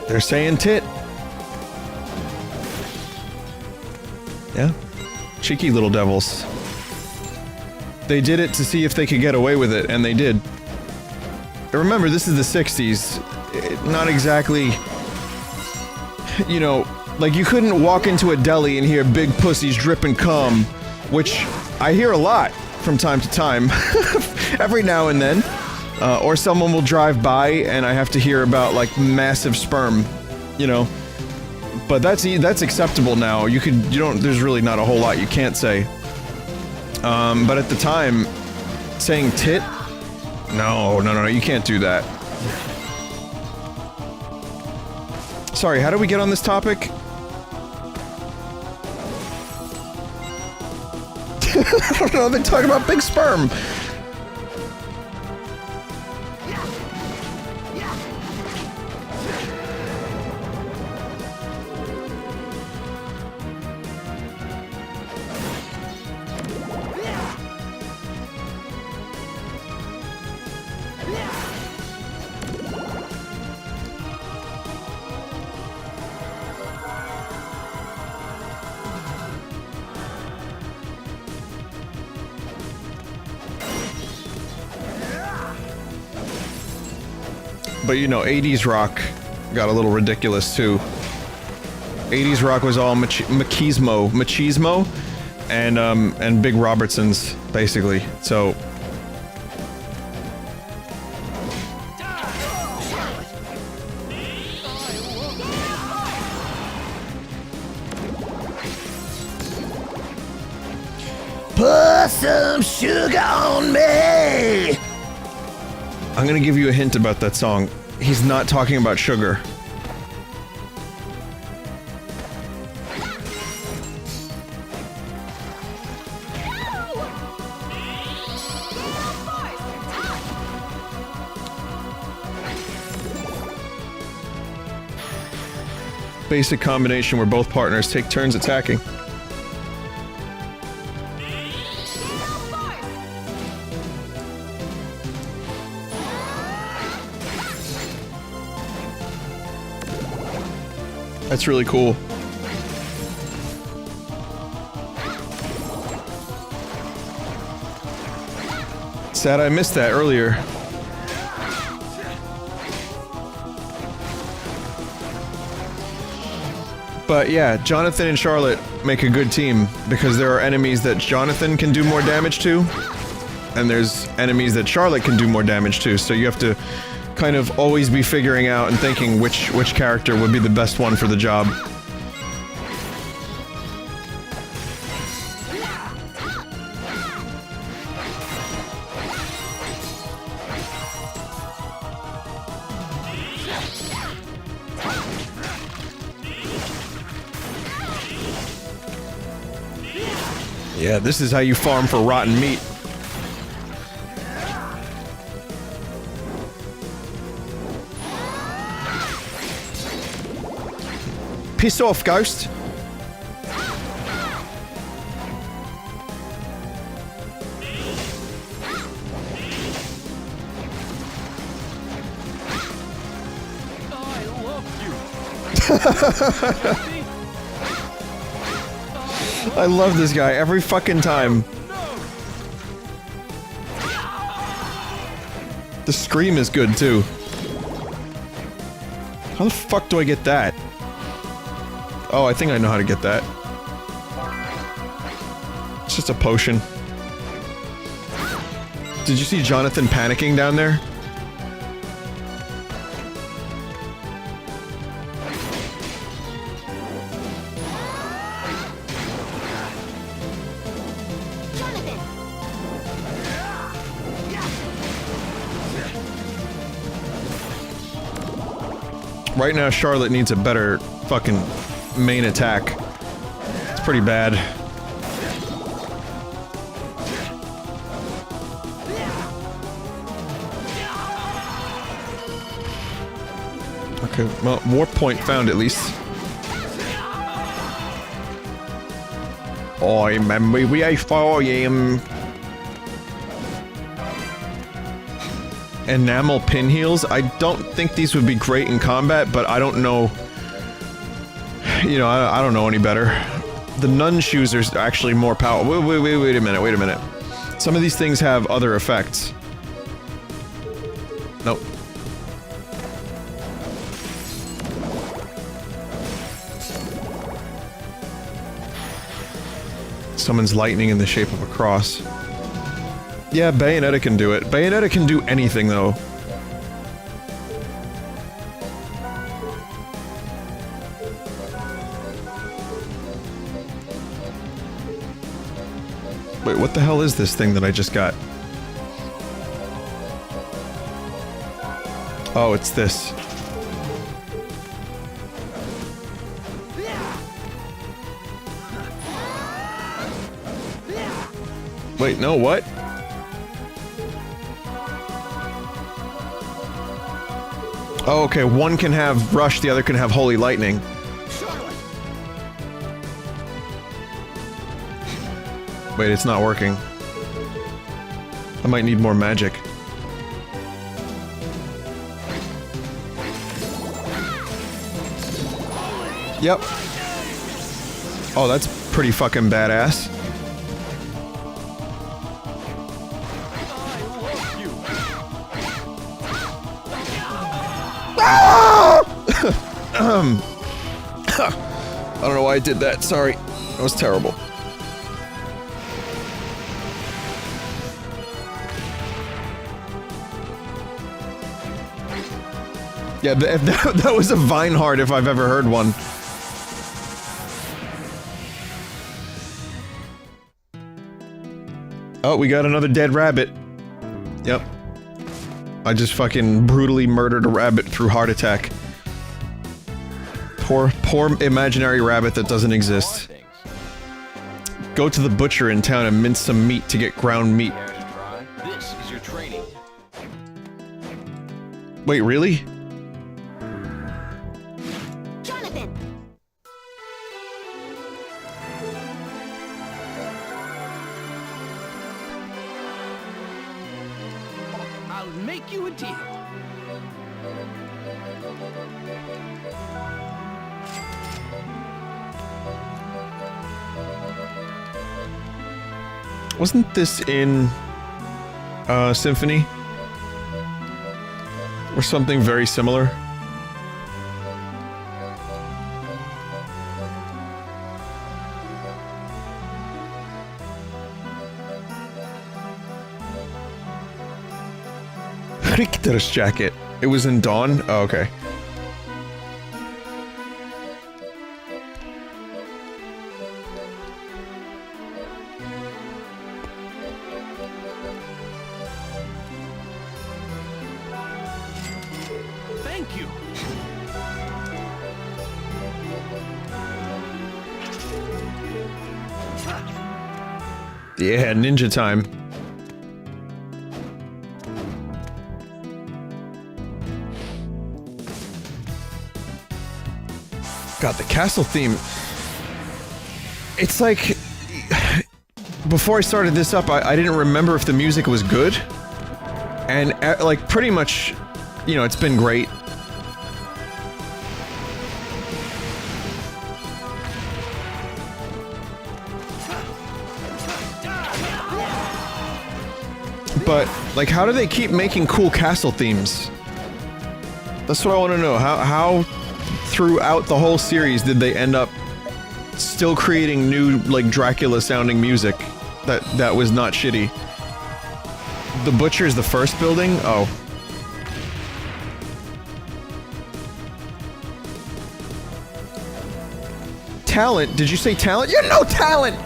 Speaker 1: They're saying tit. Yeah. Cheeky little devils. They did it to see if they could get away with it, and they did. And remember, this is the 60s. Not exactly... You know, like you couldn't walk into a deli and hear big pussies dripping cum, which I hear a lot from time to time. Every now and then. Or someone will drive by and I have to hear about, like, massive sperm. You know? But that's acceptable now. There's really not a whole lot you can't say. But at the time, saying tit? No, you can't do that. Sorry, how do we get on this topic? I don't know, they're talking about big sperm. But you know, 80s rock got a little ridiculous too. 80s rock was all machismo, and Big Robertsons, basically. So
Speaker 4: Put some sugar on me!
Speaker 1: I'm gonna give you a hint about that song. He's not talking about sugar. Basic combination where both partners take turns attacking. That's really cool. Sad I missed that earlier. But yeah, Jonathan and Charlotte make a good team because there are enemies that Jonathan can do more damage to, and there's enemies that Charlotte can do more damage to, so you have to kind of always be figuring out and thinking which character would be the best one for the job. Yeah, this is how you farm for rotten meat. piss off, Ghost. I love this guy every fucking time. The scream is good too. How the fuck do I get that? Oh, I think I know how to get that. It's just a potion. Did you see Jonathan panicking down there? Right now, Charlotte needs a better fucking main attack. It's pretty bad. Okay, well, warp point found at least. I'm way for him. Enamel pinheels. I don't think these would be great in combat, but I don't know. You know, I don't know any better. The nun shoes are actually more powerful. Wait a minute. Some of these things have other effects. Nope. Summons lightning in the shape of a cross. Yeah, Bayonetta can do it. Bayonetta can do anything, though. Wait, what the hell is this thing that I just got? Oh, it's this. Wait, no, what? Oh, okay, one can have Rush, the other can have Holy Lightning. Wait, it's not working. I might need more magic. Yep. Oh, that's pretty fucking badass. I don't know why I did that, sorry. That was terrible. Yeah, that was a Vine Heart if I've ever heard one. Oh, we got another dead rabbit. Yep. I just fucking brutally murdered a rabbit through heart attack. Poor imaginary rabbit that doesn't exist. Go to the butcher in town and mince some meat to get ground meat.
Speaker 2: This is your training.
Speaker 1: Wait, really?
Speaker 3: Jonathan!
Speaker 5: I'll make you a deal.
Speaker 1: Wasn't this in Symphony? Or something very similar? Richter's jacket. It was in Dawn? Oh, okay.
Speaker 5: Thank you.
Speaker 1: Yeah, ninja time. God, the castle theme. It's like... Before I started this up, I didn't remember if the music was good. And, like, pretty much, you know, it's been great. But, like, how do they keep making cool castle themes? That's what I want to know. How throughout the whole series did they end up still creating new, like, Dracula-sounding music that was not shitty? The Butcher's the first building? Oh. Talent? Did you say talent? You're no talent!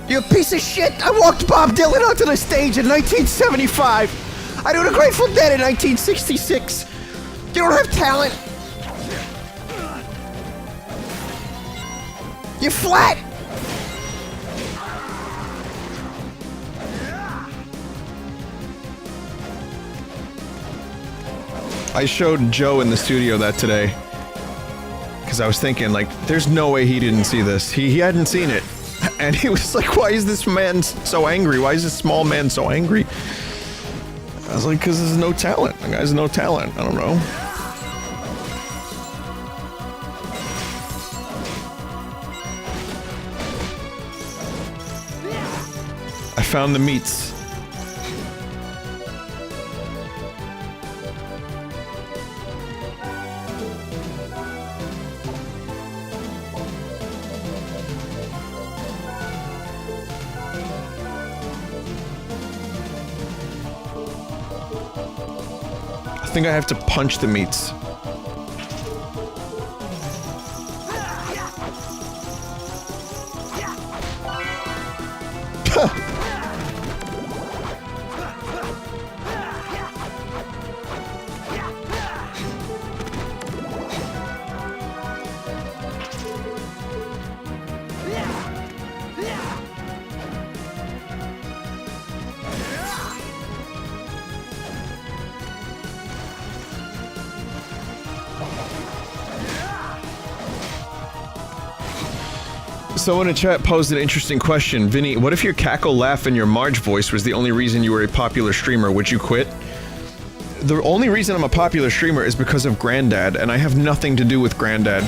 Speaker 1: You piece of shit! I walked Bob Dylan onto the stage in 1975! I do the Grateful Dead in 1966! You don't have talent! You're flat! I showed Joe in the studio that today. Because I was thinking, like, there's no way he didn't see this. He hadn't seen it. And he was like, why is this man so angry? Why is this small man so angry? I was like, because there's no talent. The guy's no talent. I don't know. I found the meats. I think I have to punch the meats. Someone in chat posed an interesting question. Vinny, what if your cackle, laugh, and your Marge voice was the only reason you were a popular streamer? Would you quit? The only reason I'm a popular streamer is because of Granddad, and I have nothing to do with Granddad.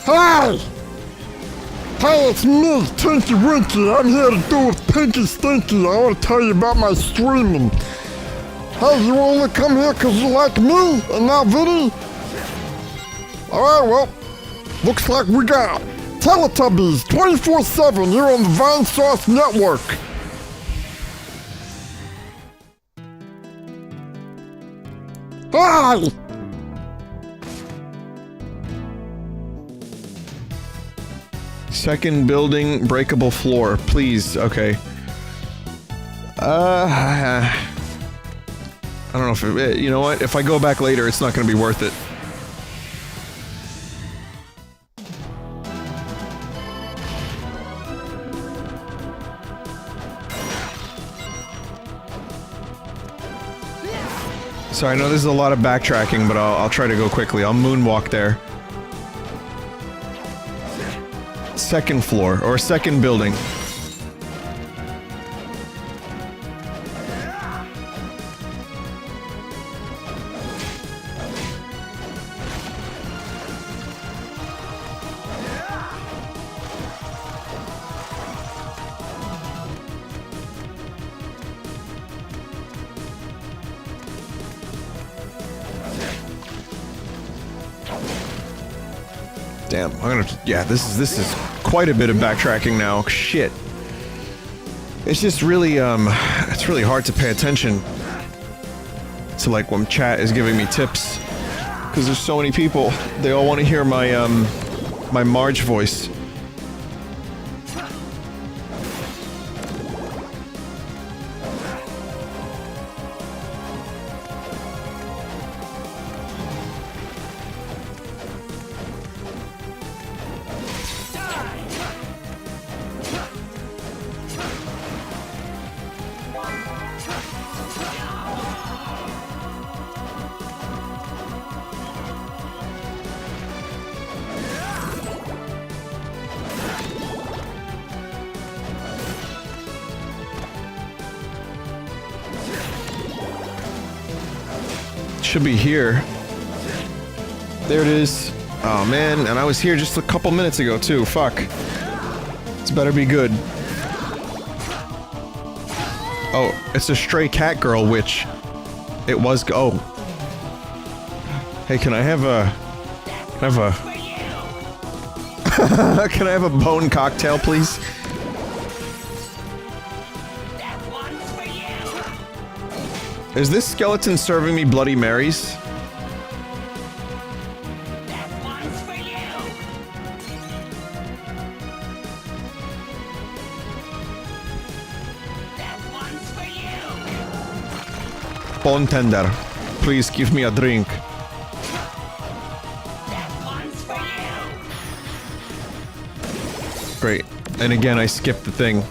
Speaker 6: Hi! Hey, it's me, Tinky Winky. I'm here to do with Pinky Stinky. I want to tell you about my streaming. Hey, you only come here because you like me and not Vinny? Alright, well, looks like we got Teletubbies 24/7 here on the Vinesauce Network. Hi!
Speaker 1: Second building, breakable floor, please. Okay. I don't know if it, you know what? If I go back later, it's not going to be worth it. So I know this is a lot of backtracking, but I'll try to go quickly. I'll moonwalk there. Second floor, or second building. Damn, I'm gonna, yeah, this is quite a bit of backtracking now. Shit. It's just really, it's really hard to pay attention to, like, when chat is giving me tips. Because there's so many people, they all want to hear my, my Marge voice. should be here. There it is. Oh man, and I was here just a couple minutes ago too. Fuck. This better be good. Oh, it's a stray cat girl witch. It was. Oh. Hey, can I have a? Can I have a bone cocktail, please? Is this skeleton serving me Bloody Marys? Bone tender, please give me a drink. Great. And again, I skipped the thing.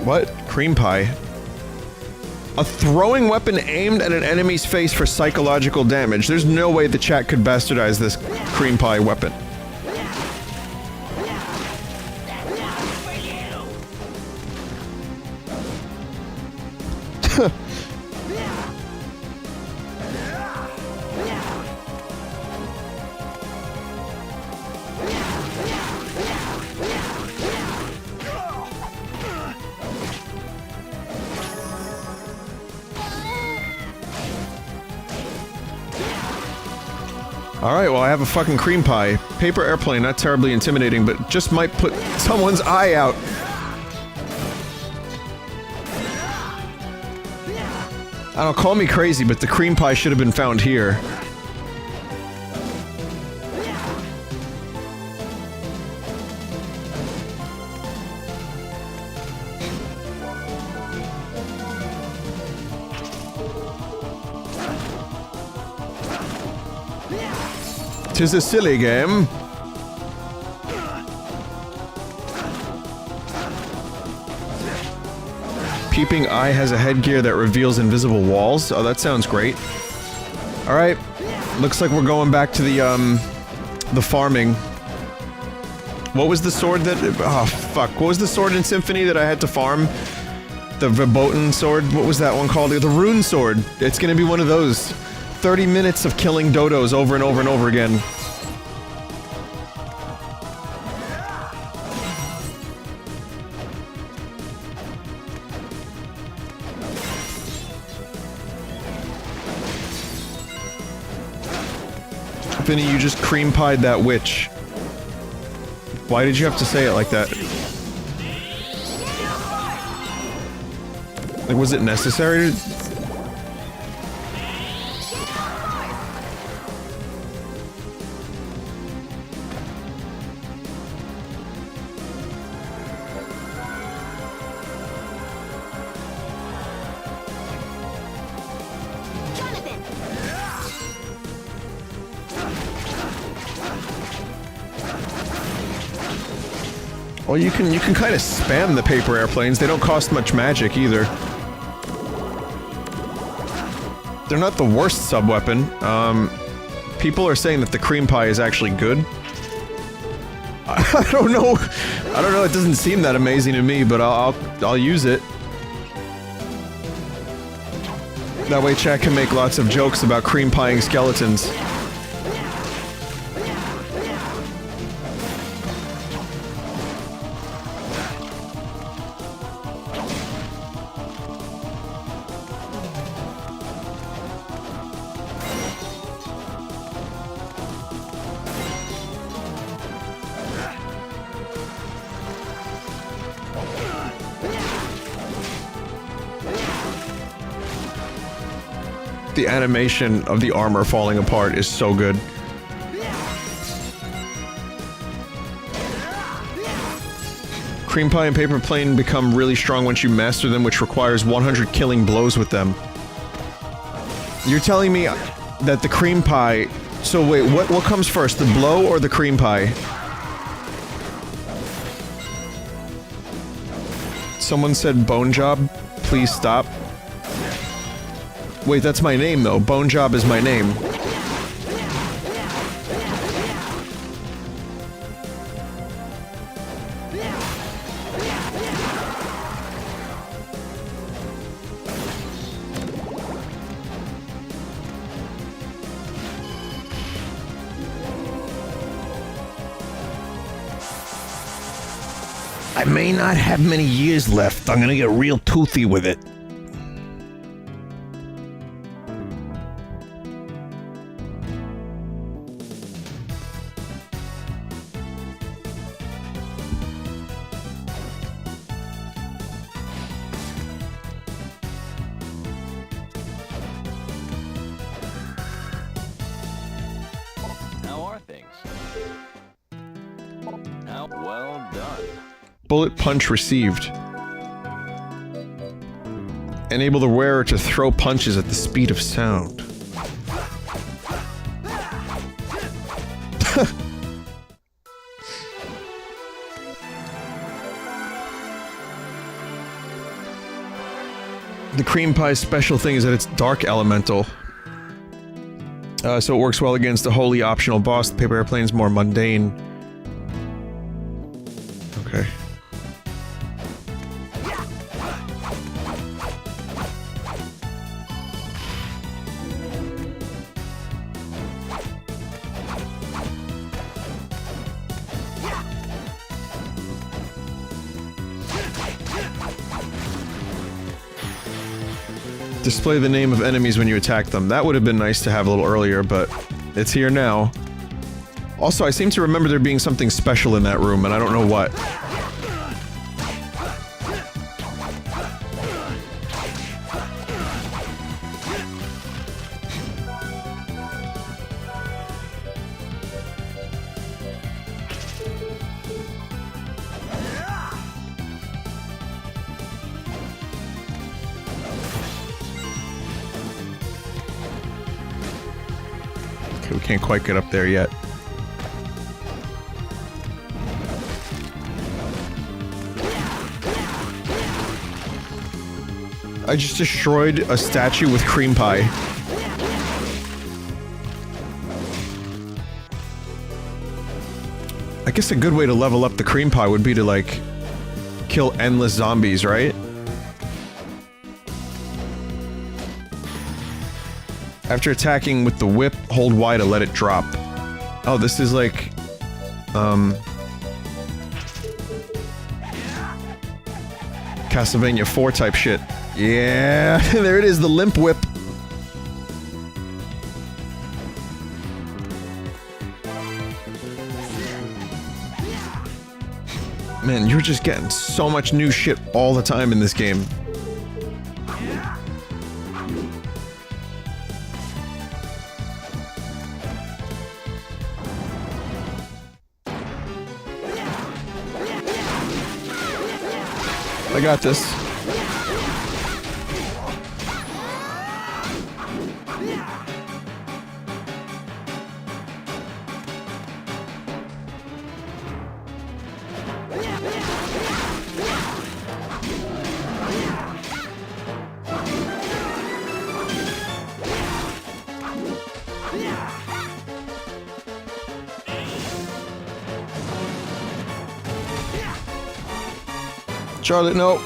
Speaker 1: What? Cream pie? A throwing weapon aimed at an enemy's face for psychological damage. There's no way the chat could bastardize this cream pie weapon. Alright, well I have a fucking cream pie. Paper airplane, not terribly intimidating, but just might put someone's eye out. I don't call me crazy, but the cream pie should have been found here. Tis a silly game. Peeping Eye has a headgear that reveals invisible walls. Oh, that sounds great. Alright. Looks like we're going back to the farming. What was the sword that... Oh, fuck. What was the sword in Symphony that I had to farm? The verboten sword? What was that one called? The rune sword. It's gonna be one of those. 30 minutes of killing dodos over and over and over again. Vinny, you just cream pied that witch. Why did you have to say it like that? Like, was it necessary to... Well, you can kind of spam the paper airplanes. They don't cost much magic either. They're not the worst sub-weapon. People are saying that the cream pie is actually good. I don't know. I don't know. It doesn't seem that amazing to me, but I'll use it. That way, chat can make lots of jokes about cream pieing skeletons. The animation of the armor falling apart is so good. Cream pie and paper plane become really strong once you master them, which requires 100 killing blows with them. You're telling me that the cream pie... So wait, what comes first, the blow or the cream pie? Someone said bone job, please stop. Wait, that's my name though. Bone Job is my name.
Speaker 4: I may not have many years left. I'm gonna get real toothy with it.
Speaker 2: How are things? How well done.
Speaker 1: Bullet punch received. Enable the wearer to throw punches at the speed of sound. The cream pie's special thing is that it's dark elemental. So it works well against a wholly optional boss. The paper airplane's more mundane. Okay. Display the name of enemies when you attack them. That would have been nice to have a little earlier, but it's here now. Also, I seem to remember there being something special in that room, and I don't know what. Okay, we can't quite get up there yet. I just destroyed a statue with cream pie. I guess a good way to level up the cream pie would be to, like, kill endless zombies, right? After attacking with the whip, hold Y to let it drop. Oh, this is like... Castlevania 4 type shit. Yeah, there it is, the limp whip. Man, you're just getting so much new shit all the time in this game. I got this. Charlotte, no.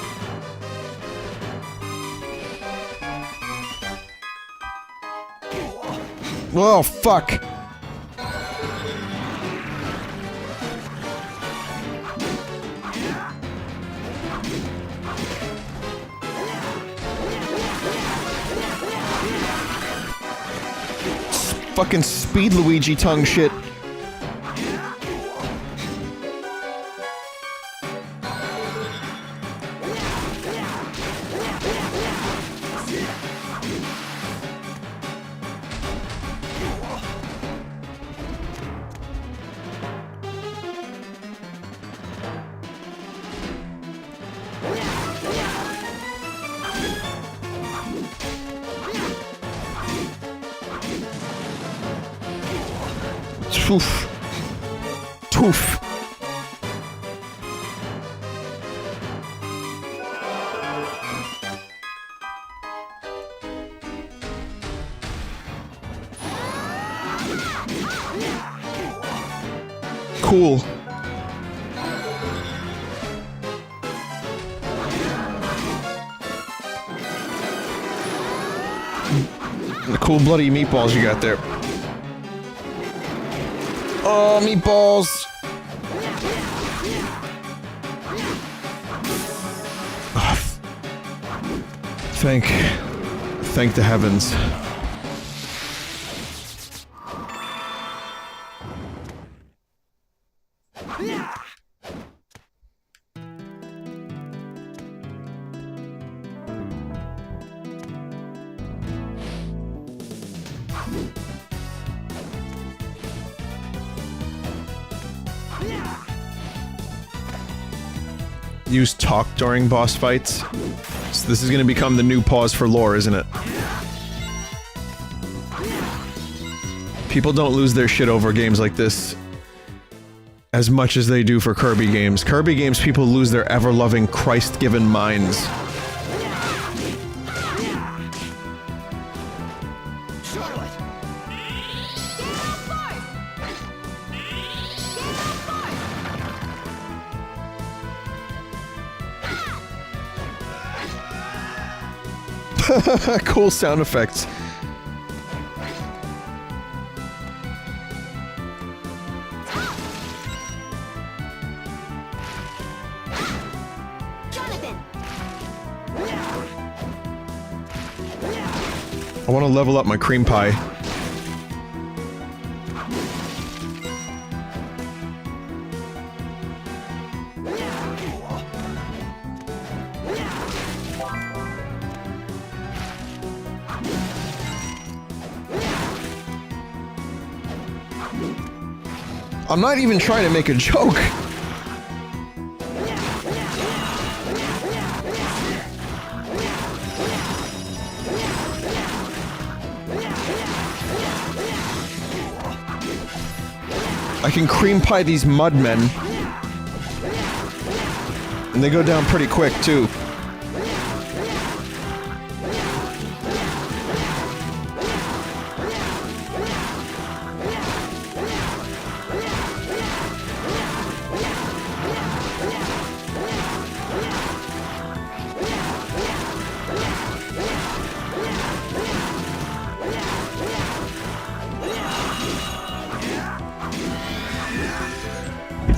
Speaker 1: Oh, fuck. Fucking speed Luigi tongue shit. Toof. Toof. Cool. The cool bloody meatballs you got there. Oh, meatballs! Thank the heavens. Use talk during boss fights. So this is gonna become the new pause for lore, isn't it? People don't lose their shit over games like this as much as they do for Kirby games. Kirby games, people lose their ever-loving, Christ-given minds. Cool sound effects. I want to level up my cream pie. I'm not even trying to make a joke. I can cream pie these mud men. And they go down pretty quick, too.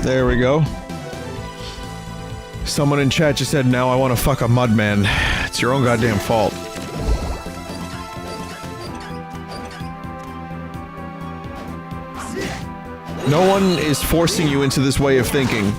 Speaker 1: There we go. Someone in chat just said, now I want to fuck a mudman. It's your own goddamn fault. No one is forcing you into this way of thinking.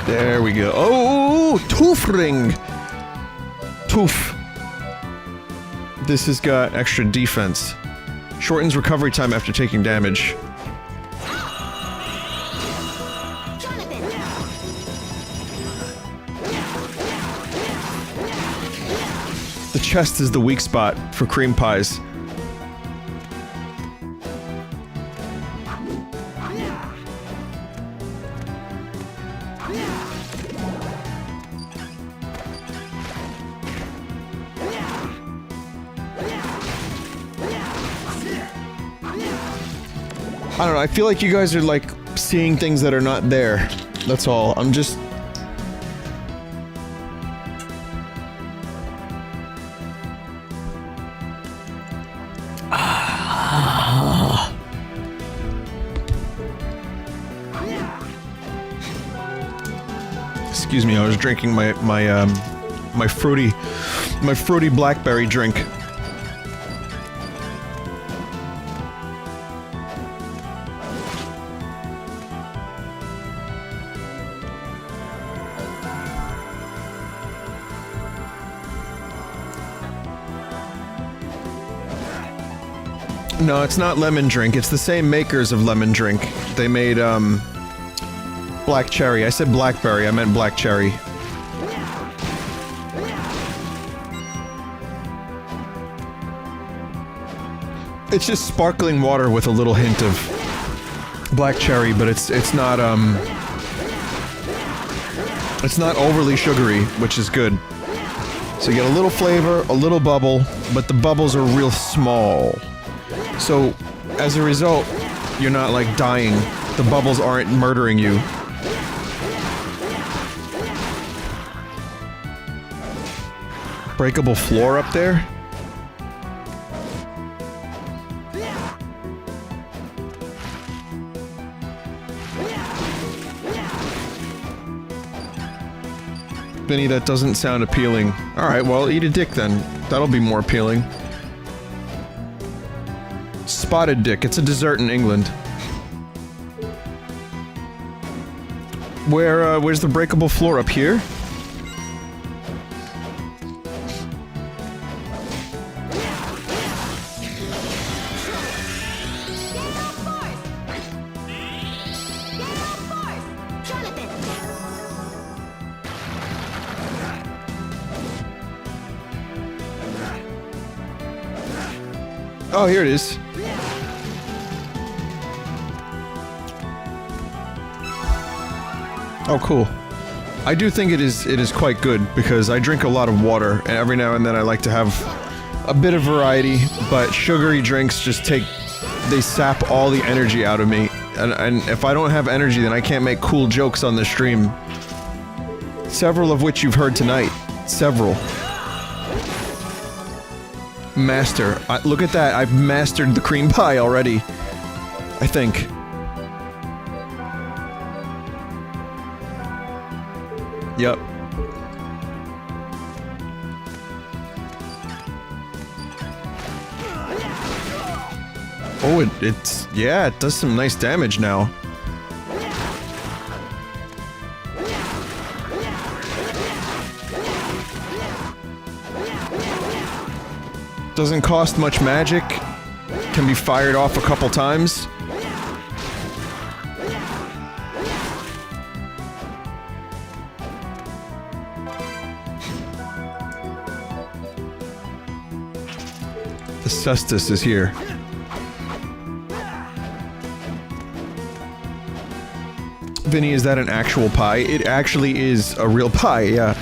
Speaker 1: There we go. Oh, Tooth Ring! Tooth. This has got extra defense. Shortens recovery time after taking damage. The chest is the weak spot for cream pies. I don't know, I feel like you guys are like seeing things that are not there. That's all. I'm just... Excuse me, I was drinking my fruity blackberry drink. No, it's not lemon drink. It's the same makers of lemon drink. They made, black cherry. I said blackberry. I meant black cherry. It's just sparkling water with a little hint of black cherry, but it's not overly sugary, which is good. So you get a little flavor, a little bubble, but the bubbles are real small. So, as a result, you're not, like, dying. The bubbles aren't murdering you. breakable floor up there? Vinny, that doesn't sound appealing. Alright, well, eat a dick then. That'll be more appealing. Spotted dick. It's a dessert in England. Where's the breakable floor? Up here? Oh, here it is. Oh, cool. I do think it is quite good, because I drink a lot of water, and every now and then I like to have a bit of variety, but sugary drinks just they sap all the energy out of me, and if I don't have energy, then I can't make cool jokes on the stream. Several of which you've heard tonight. Several. Master. Look at that, I've mastered the cream pie already. I think. Yep. Oh, yeah, it does some nice damage now. Doesn't cost much magic. Can be fired off a couple times. The cestus is here. Vinny, is that an actual pie? It actually is a real pie, yeah.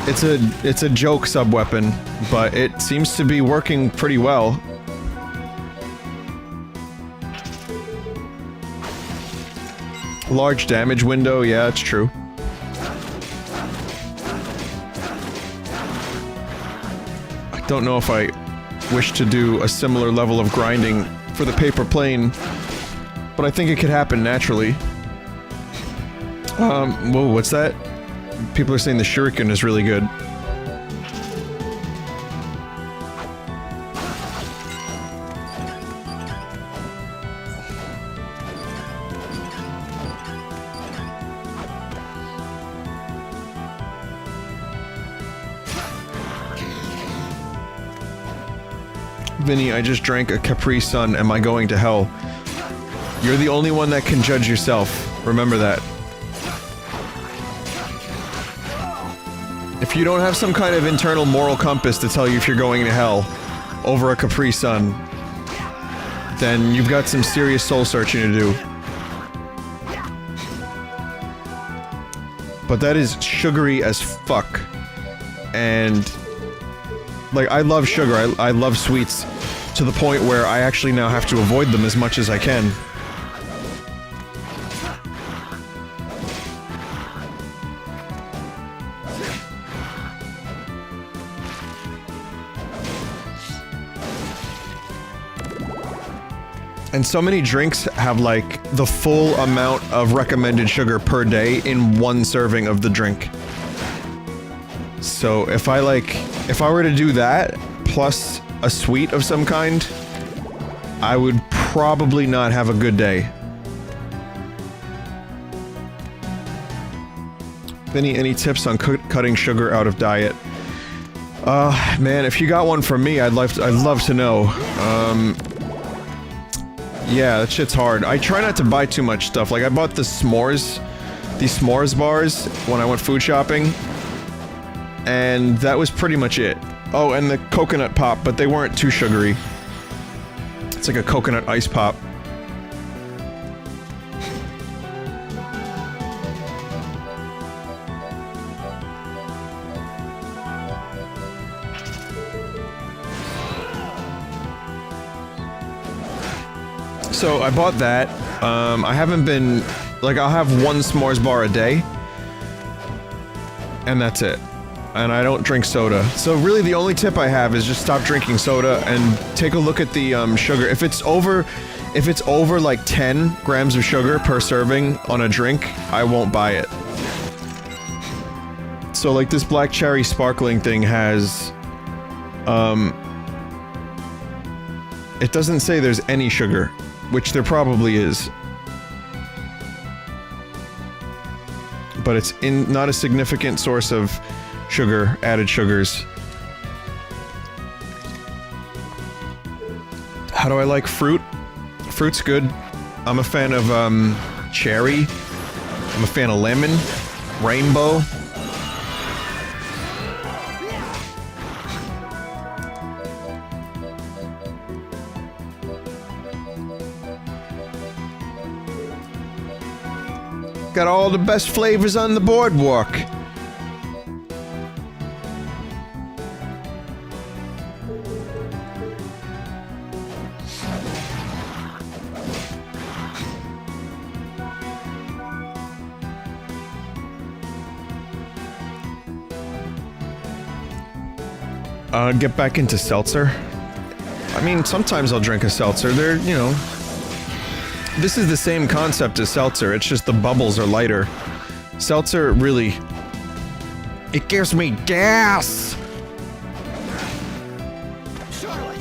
Speaker 1: It's a joke sub-weapon, but it seems to be working pretty well. Large damage window, yeah, it's true. I don't know if I wish to do a similar level of grinding for the paper plane, but I think it could happen naturally. Whoa, what's that? People are saying the shuriken is really good. Vinny, I just drank a Capri Sun. Am I going to hell? You're the only one that can judge yourself. Remember that. If you don't have some kind of internal moral compass to tell you if you're going to hell over a Capri Sun, then you've got some serious soul searching to do. But that is sugary as fuck. And like, I love sugar, I love sweets, to the point where I actually now have to avoid them as much as I can. And so many drinks have, like, the full amount of recommended sugar per day in one serving of the drink. So if I were to do that, plus a sweet of some kind, I would probably not have a good day. Vinny, any tips on cutting sugar out of diet? Man, if you got one for me, I'd love to know. Yeah, that shit's hard. I try not to buy too much stuff. Like, I bought these s'mores bars when I went food shopping, and that was pretty much it. Oh, and the coconut pop, but they weren't too sugary. It's like a coconut ice pop. So I bought that. I haven't been, like, I'll have one s'mores bar a day, and that's it. and I don't drink soda. So really the only tip I have is just stop drinking soda and take a look at the sugar. If it's over like 10 grams of sugar per serving on a drink, I won't buy it. So like this black cherry sparkling thing has, it doesn't say there's any sugar, which there probably is. But it's not a significant source of sugar, added sugars. How do I like fruit? Fruit's good. I'm a fan of cherry. I'm a fan of lemon, rainbow. Got all the best flavors on the boardwalk. Get back into seltzer. I mean, sometimes I'll drink a seltzer. They're, you know... This is the same concept as seltzer, it's just the bubbles are lighter. Seltzer really... It gives me gas!
Speaker 3: Charlotte.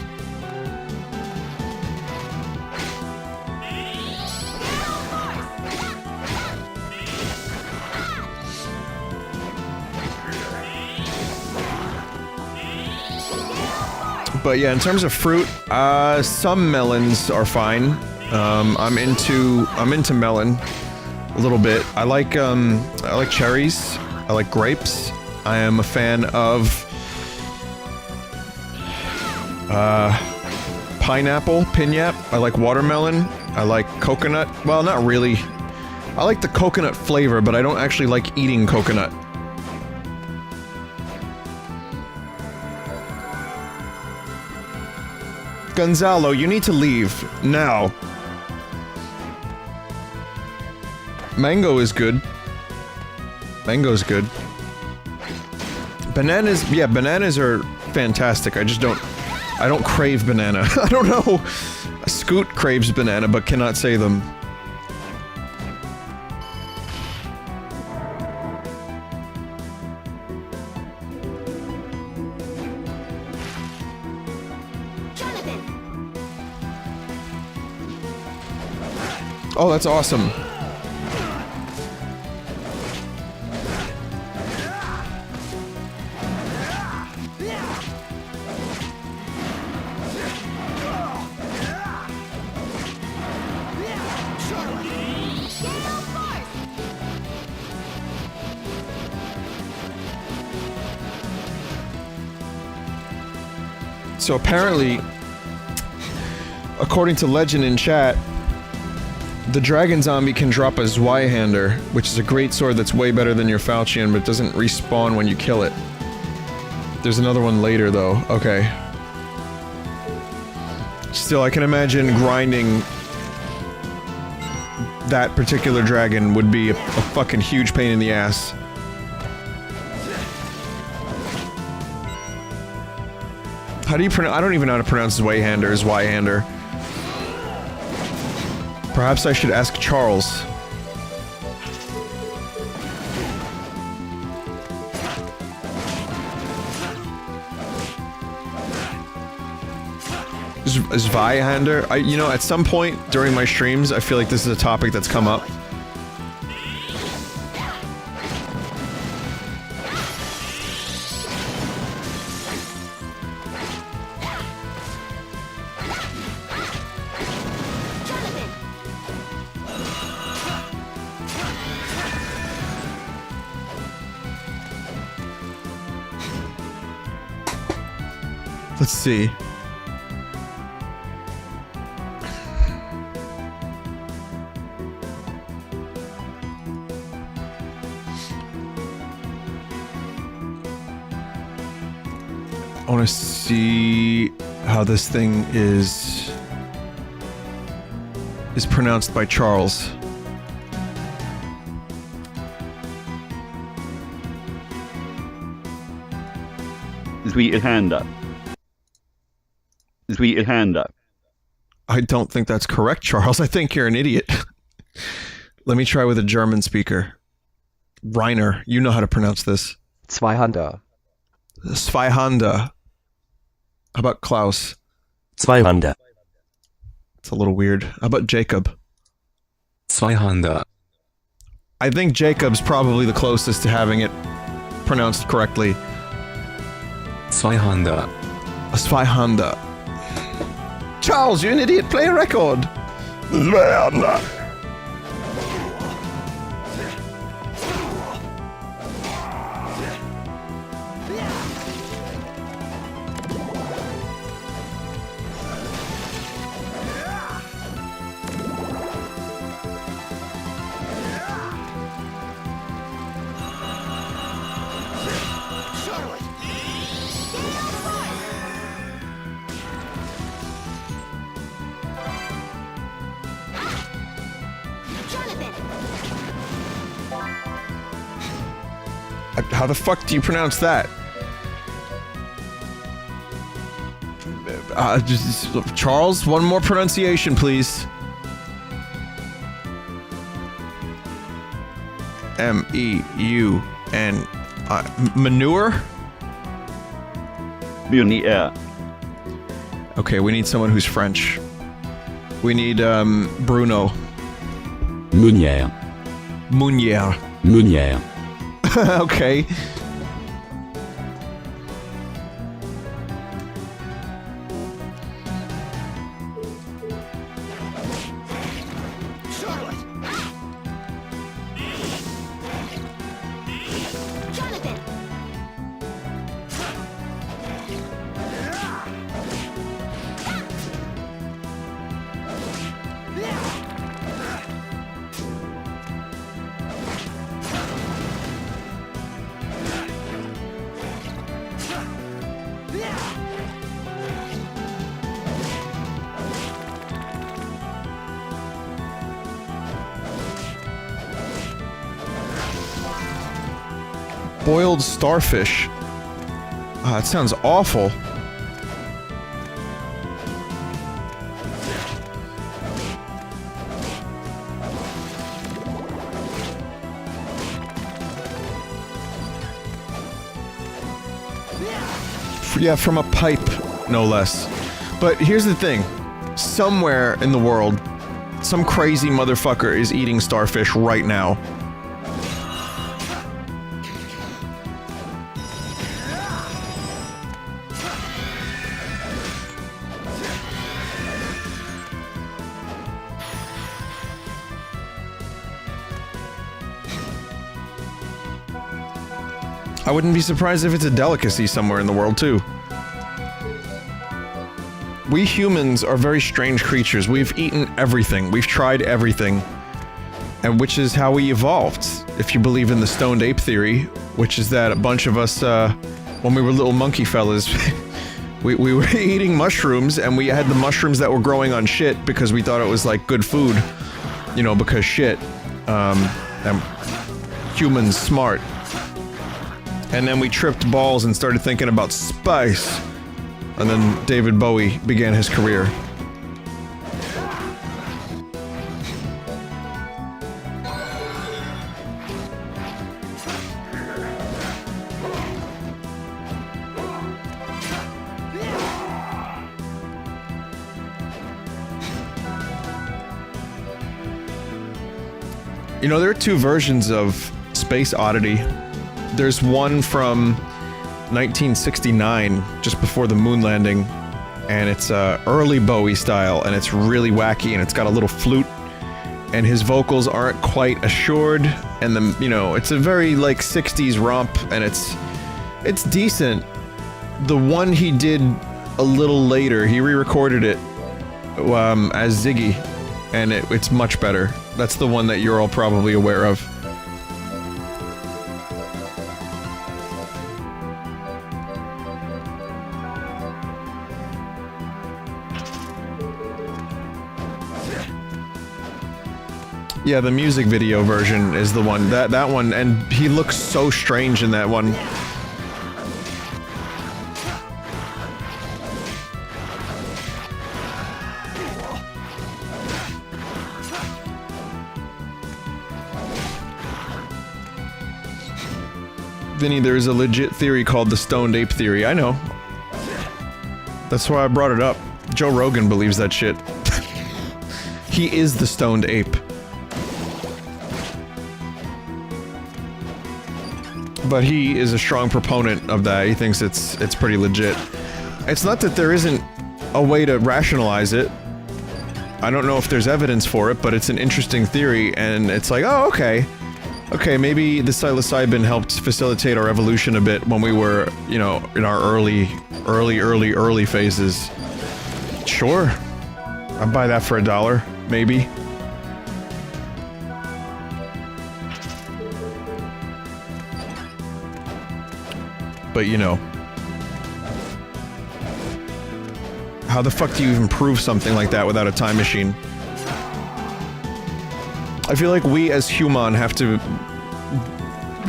Speaker 1: But yeah, in terms of fruit, some melons are fine. I'm into melon a little bit. I like cherries. I like grapes. I am a fan of pineapple, piñap. I like watermelon. I like coconut. Well, not really. I like the coconut flavor, but I don't actually like eating coconut. Gonzalo, you need to leave now. Mango is good. Mango's good. Bananas, yeah, bananas are fantastic. I don't crave banana. I don't know. Scoot craves banana, but cannot say them.
Speaker 3: Jonathan.
Speaker 1: Oh, that's awesome. So apparently, according to legend in chat, the dragon zombie can drop a Zweihander, which is a great sword that's way better than your falchion, but doesn't respawn when you kill it. There's another one later, though. Okay. Still, I can imagine grinding that particular dragon would be a fucking huge pain in the ass. How do you pronounce? I don't even know how to pronounce Zweihander. Zweihander. Perhaps I should ask Charles. Zweihander? You know, at some point during my streams, I feel like this is a topic that's come up. Let's see. I want to see how this thing is pronounced by Charles.
Speaker 7: Tweeterhanda. Tweeterhanda.
Speaker 1: I don't think that's correct, Charles. I think you're an idiot. Let me try with a German speaker. Reiner, you know how to pronounce this.
Speaker 8: Zweihanda.
Speaker 1: Zweihanda. How about Klaus?
Speaker 9: Zweihanda.
Speaker 1: It's a little weird. How about Jacob?
Speaker 9: Zweihanda.
Speaker 1: I think Jacob's probably the closest to having it pronounced correctly.
Speaker 9: Zweihanda.
Speaker 1: Zweihanda. Charles, you're an idiot. Play a record.
Speaker 6: Zweihanda.
Speaker 1: How the fuck do you pronounce that? Charles, one more pronunciation, please. M-E-U-N... manure?
Speaker 7: Munir.
Speaker 1: Okay, we need someone who's French. We need, Bruno.
Speaker 9: Meunière.
Speaker 1: Meunière.
Speaker 9: Meunière.
Speaker 1: Okay. Boiled starfish. That sounds awful. Yeah, from a pipe, no less. But here's the thing. Somewhere in the world, some crazy motherfucker is eating starfish right now. I wouldn't be surprised if it's a delicacy somewhere in the world, too. We humans are very strange creatures. We've eaten everything. We've tried everything. And which is how we evolved, if you believe in the stoned ape theory, which is that a bunch of us, when we were little monkey fellas, we were eating mushrooms, and we had the mushrooms that were growing on shit because we thought it was, like, good food. You know, because shit. And humans smart. And then we tripped balls and started thinking about spice. And then David Bowie began his career. You know, there are two versions of Space Oddity. There's one from 1969, just before the moon landing, and it's early Bowie style, and it's really wacky, and it's got a little flute, and his vocals aren't quite assured, and you know, it's a very, like, 60s romp, and it's decent. The one he did a little later, he re-recorded it as Ziggy, and it's much better. That's the one that you're all probably aware of. Yeah, the music video version is the one. That one, and he looks so strange in that one. Vinny, there is a legit theory called the stoned ape theory. I know. That's why I brought it up. Joe Rogan believes that shit. He is the stoned ape. But he is a strong proponent of that. He thinks it's pretty legit. It's not that there isn't a way to rationalize it. I don't know if there's evidence for it, but it's an interesting theory, and it's like, oh, okay. Okay, maybe the psilocybin helped facilitate our evolution a bit when we were, you know, in our early phases. Sure. I'd buy that for $1, maybe. But, you know. How the fuck do you even prove something like that without a time machine? I feel like we as human have to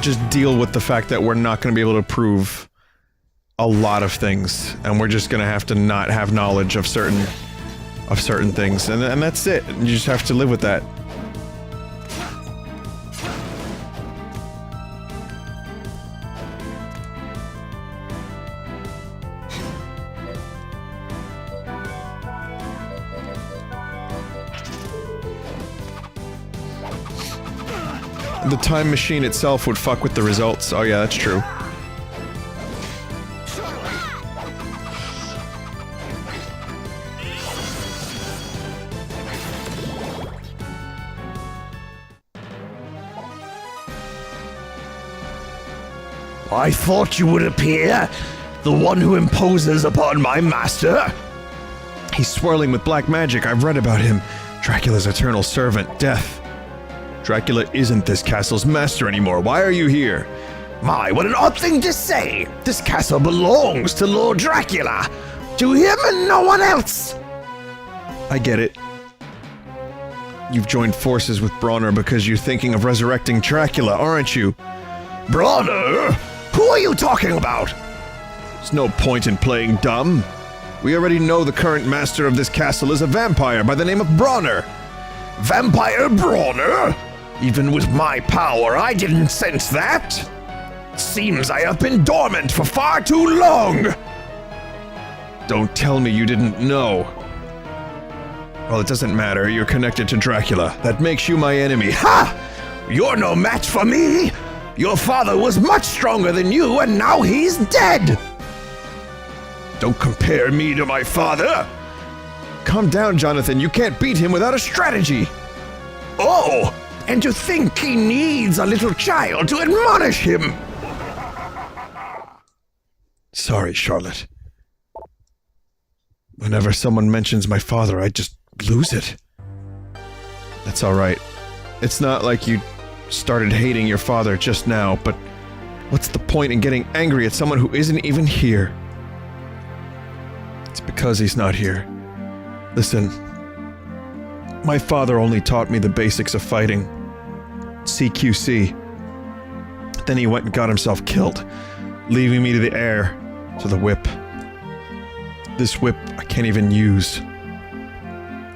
Speaker 1: just deal with the fact that we're not going to be able to prove a lot of things, and we're just going to have to not have knowledge of certain things, and that's it. You just have to live with that. The time machine itself would fuck with the results. Oh yeah, that's true.
Speaker 4: I thought you would appear, the one who imposes upon my master.
Speaker 1: He's swirling with black magic. I've read about him. Dracula's eternal servant, Death. Dracula isn't this castle's master anymore. Why are you here?
Speaker 4: My, what an odd thing to say! This castle belongs to Lord Dracula! To him and no one else!
Speaker 1: I get it. You've joined forces with Bronner because you're thinking of resurrecting Dracula, aren't you?
Speaker 4: Bronner? Who are you talking about?
Speaker 1: There's no point in playing dumb. We already know the current master of this castle is a vampire by the name of Bronner.
Speaker 4: Vampire Bronner? Even with my power, I didn't sense that. Seems I have been dormant for far too long.
Speaker 1: Don't tell me you didn't know. Well, it doesn't matter. You're connected to Dracula. That makes you my enemy.
Speaker 4: Ha! You're no match for me. Your father was much stronger than you, and now he's dead.
Speaker 1: Don't compare me to my father. Calm down, Jonathan. You can't beat him without a strategy.
Speaker 4: Oh! And to think he needs a little child to admonish him!
Speaker 1: Sorry, Charlotte. Whenever someone mentions my father, I just lose it. That's alright. It's not like you started hating your father just now, but what's the point in getting angry at someone who isn't even here? It's because he's not here. Listen, my father only taught me the basics of fighting. CQC. Then he went and got himself killed, leaving me to the heir, to the whip. This whip I can't even use.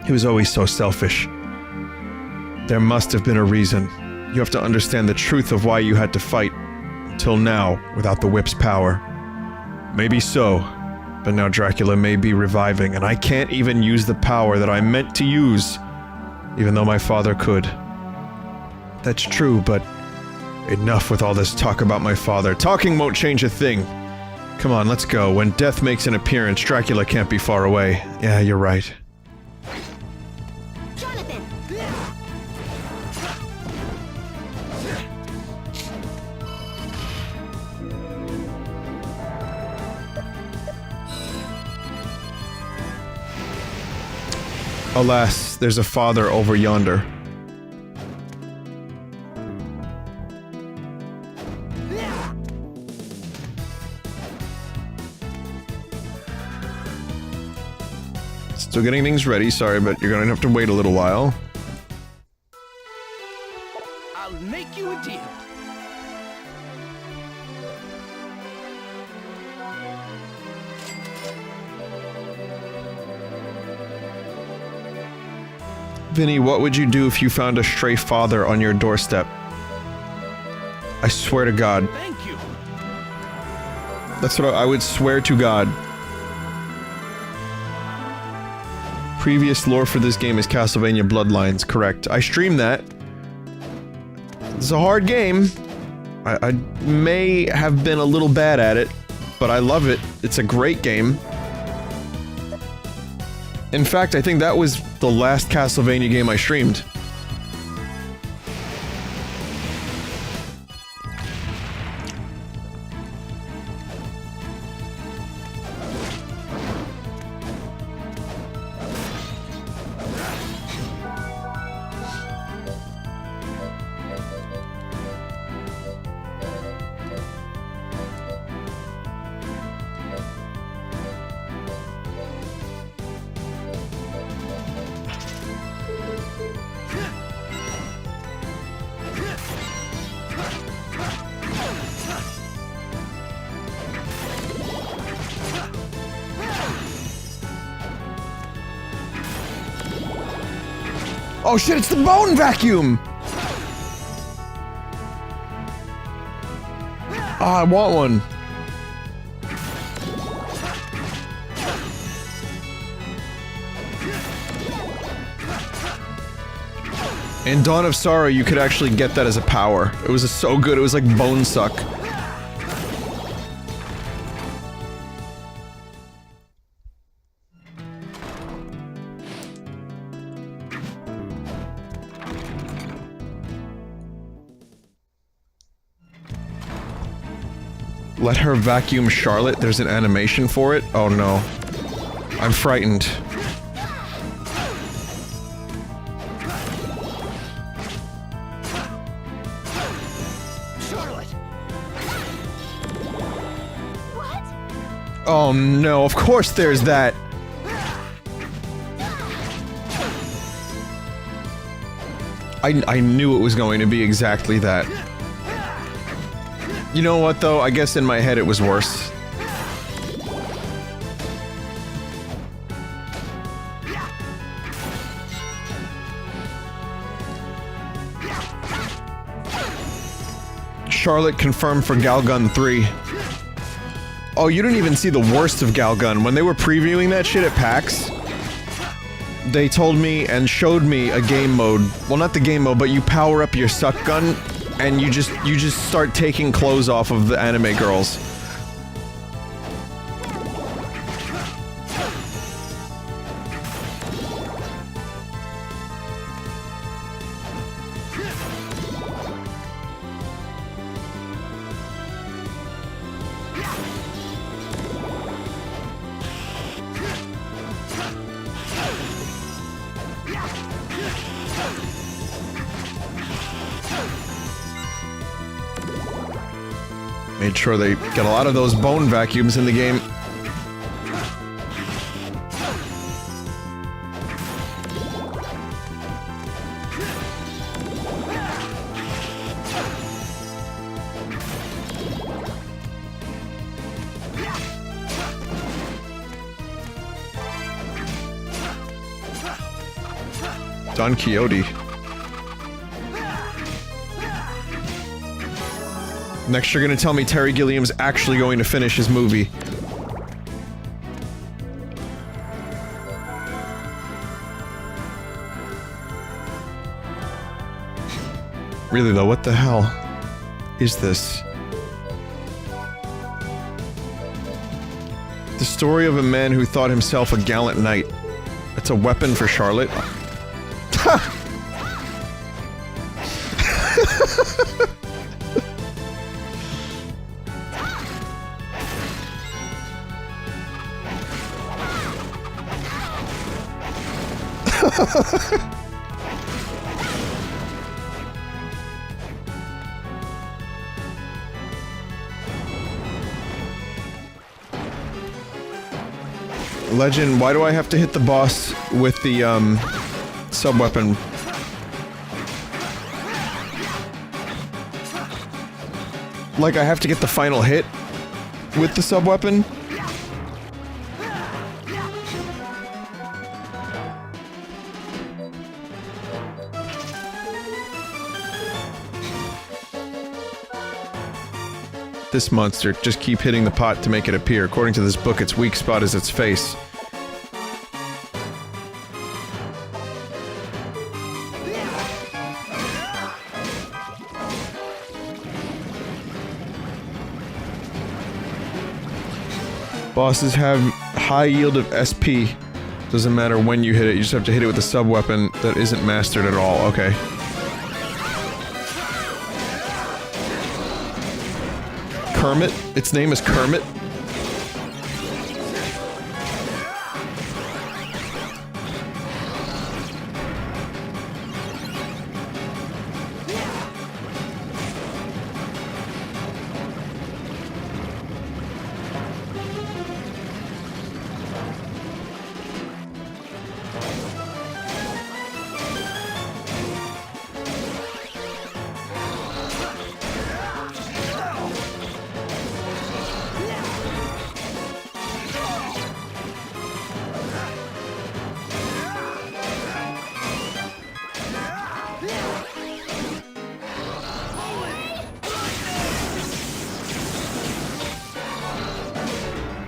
Speaker 1: He was always so selfish. There must have been a reason. You have to understand the truth of why you had to fight, until now, without the whip's power. Maybe so, but now Dracula may be reviving, and I can't even use the power that I meant to use, even though my father could. That's true, but enough with all this talk about my father. Talking won't change a thing. Come on, let's go. When death makes an appearance, Dracula can't be far away. Yeah, you're right.
Speaker 3: Jonathan!
Speaker 1: Alas, there's a father over yonder. Still getting things ready, sorry, but you're gonna have to wait a little while.
Speaker 2: I'll make you a deal.
Speaker 1: Vinny, what would you do if you found a stray father on your doorstep? I swear to God.
Speaker 2: Thank you.
Speaker 1: That's what I would swear to God. Previous lore for this game is Castlevania Bloodlines, correct. I streamed that. It's a hard game. I may have been a little bad at it, but I love it. It's a great game. In fact, I think that was the last Castlevania game I streamed. Oh shit, it's the bone vacuum! Ah, I want one. In Dawn of Sorrow, you could actually get that as a power. It was so good, it was like Bone Suck. Let her vacuum Charlotte? There's an animation for it? Oh no. I'm frightened.
Speaker 3: Charlotte! What?
Speaker 1: Oh no, of course there's that! I knew it was going to be exactly that. You know what though, I guess in my head it was worse. Charlotte confirmed for Galgun 3. Oh, you didn't even see the worst of Galgun. When they were previewing that shit at PAX, they told me and showed me a game mode. Well, not the game mode, but you power up your suck gun and you just start taking clothes off of the anime girls. Made sure they get a lot of those bone vacuums in the game. Don Quixote. Next you're gonna tell me Terry Gilliam's actually going to finish his movie. Really though, what the hell is this? The story of a man who thought himself a gallant knight. It's a weapon for Charlotte. Legend, why do I have to hit the boss with the, sub-weapon? Like, I have to get the final hit with the sub-weapon? this monster. Just keep hitting the pot to make it appear. According to this book, its weak spot is its face. Bosses have high yield of SP. Doesn't matter when you hit it, you just have to hit it with a sub-weapon that isn't mastered at all. Okay. Kermit? Its name is Kermit?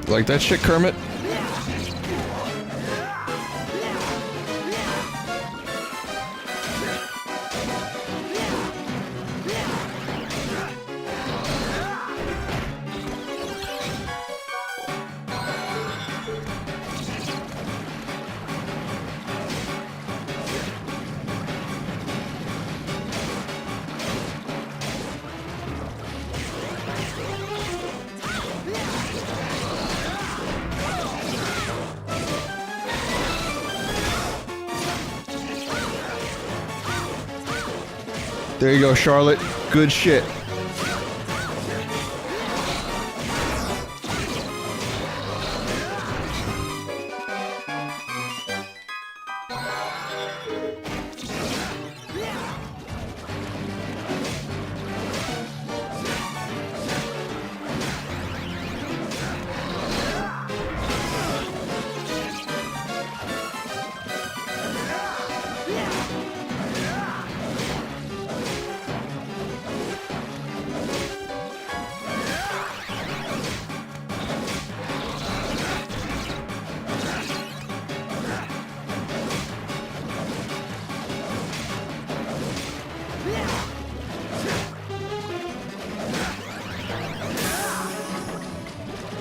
Speaker 1: Like that shit, Kermit? There you go, Charlotte. Good shit.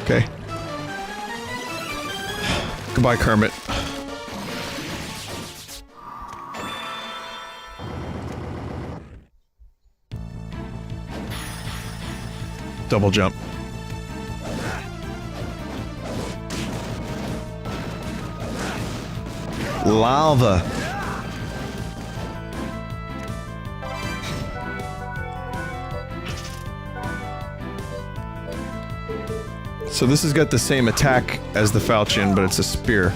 Speaker 1: Okay. Goodbye, Kermit. Double jump. Lava. So this has got the same attack as the falchion, but it's a spear.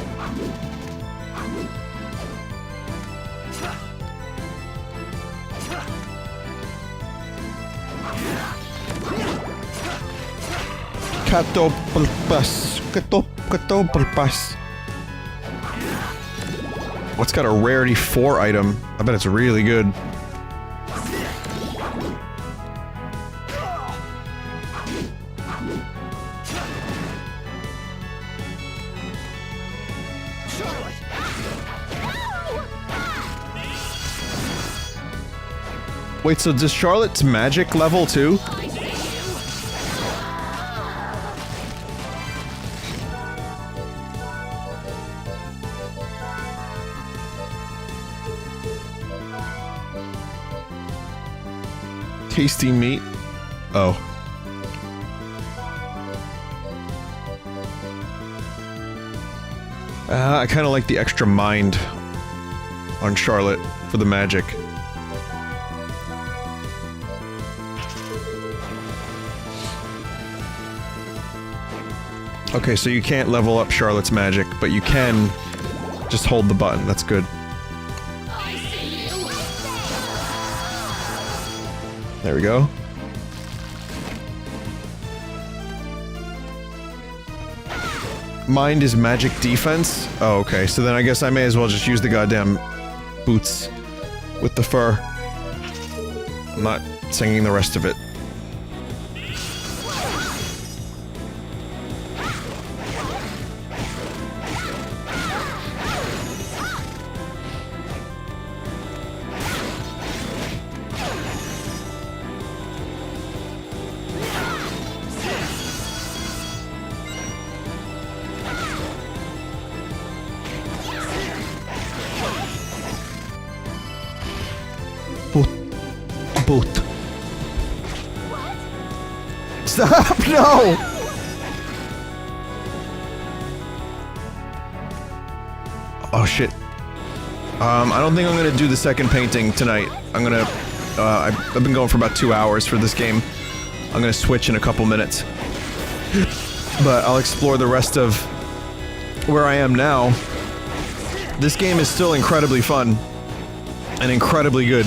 Speaker 1: What's got a rarity 4 item? I bet it's really good. Wait, so does Charlotte's magic level too? Tasty meat? Oh. I kinda like the extra mind on Charlotte for the magic. Okay, so you can't level up Charlotte's magic, but you can just hold the button. That's good. There we go. Mind is magic defense? Oh, okay. So then I guess I may as well just use the goddamn boots with the fur. I'm not singing the rest of it. boot. Stop! No! Oh shit. I don't think I'm gonna do the second painting tonight. I'm gonna, I've been going for about 2 hours for this game. I'm gonna switch in a couple minutes. But I'll explore the rest of where I am now. This game is still incredibly fun. And incredibly good.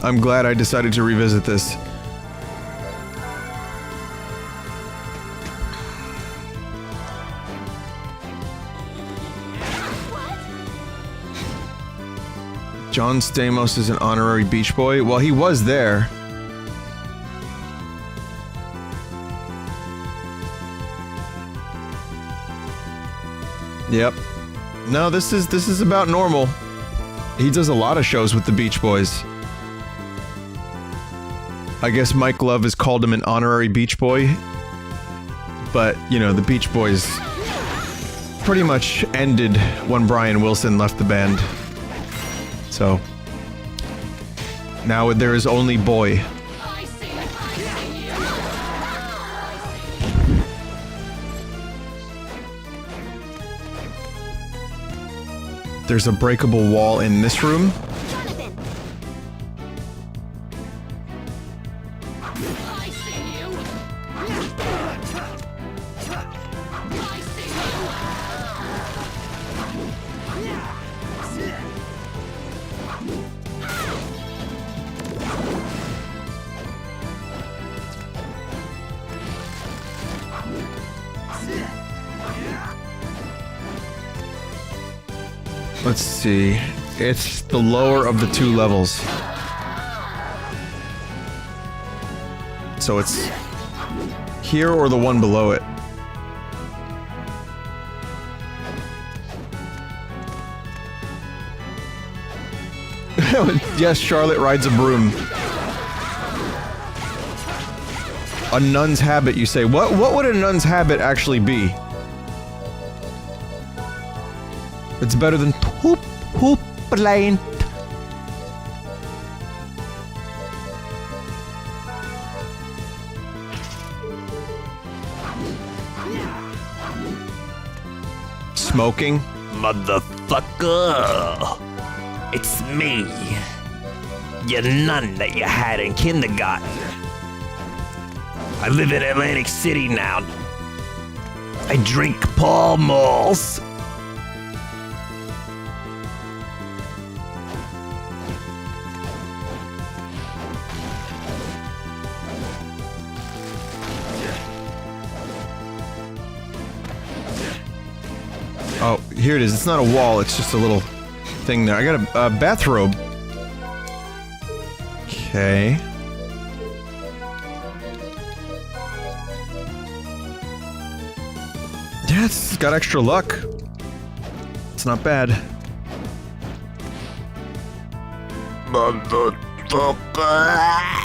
Speaker 1: I'm glad I decided to revisit this. John Stamos is an honorary Beach Boy? Well, he was there. Yep. No, this is about normal. He does a lot of shows with the Beach Boys. I guess Mike Love has called him an honorary Beach Boy. But, you know, the Beach Boys pretty much ended when Brian Wilson left the band. So, now there is only Boy. There's a breakable wall in this room.
Speaker 3: Jonathan. I see you. I
Speaker 1: Let's see. It's the lower of the two levels. So it's here or the one below it. Yes, Charlotte rides a broom. A nun's habit, you say. What would a nun's habit actually be? It's better than hoop plain. Smoking?
Speaker 4: Motherfucker! It's me, your nun that you had in kindergarten. I live in Atlantic City now. I drink Pall Malls.
Speaker 1: Oh, here it is. It's not a wall, it's just a little thing there. I got a bathrobe. Okay. Yeah, it's got extra luck. It's not bad.
Speaker 4: Motherfucker!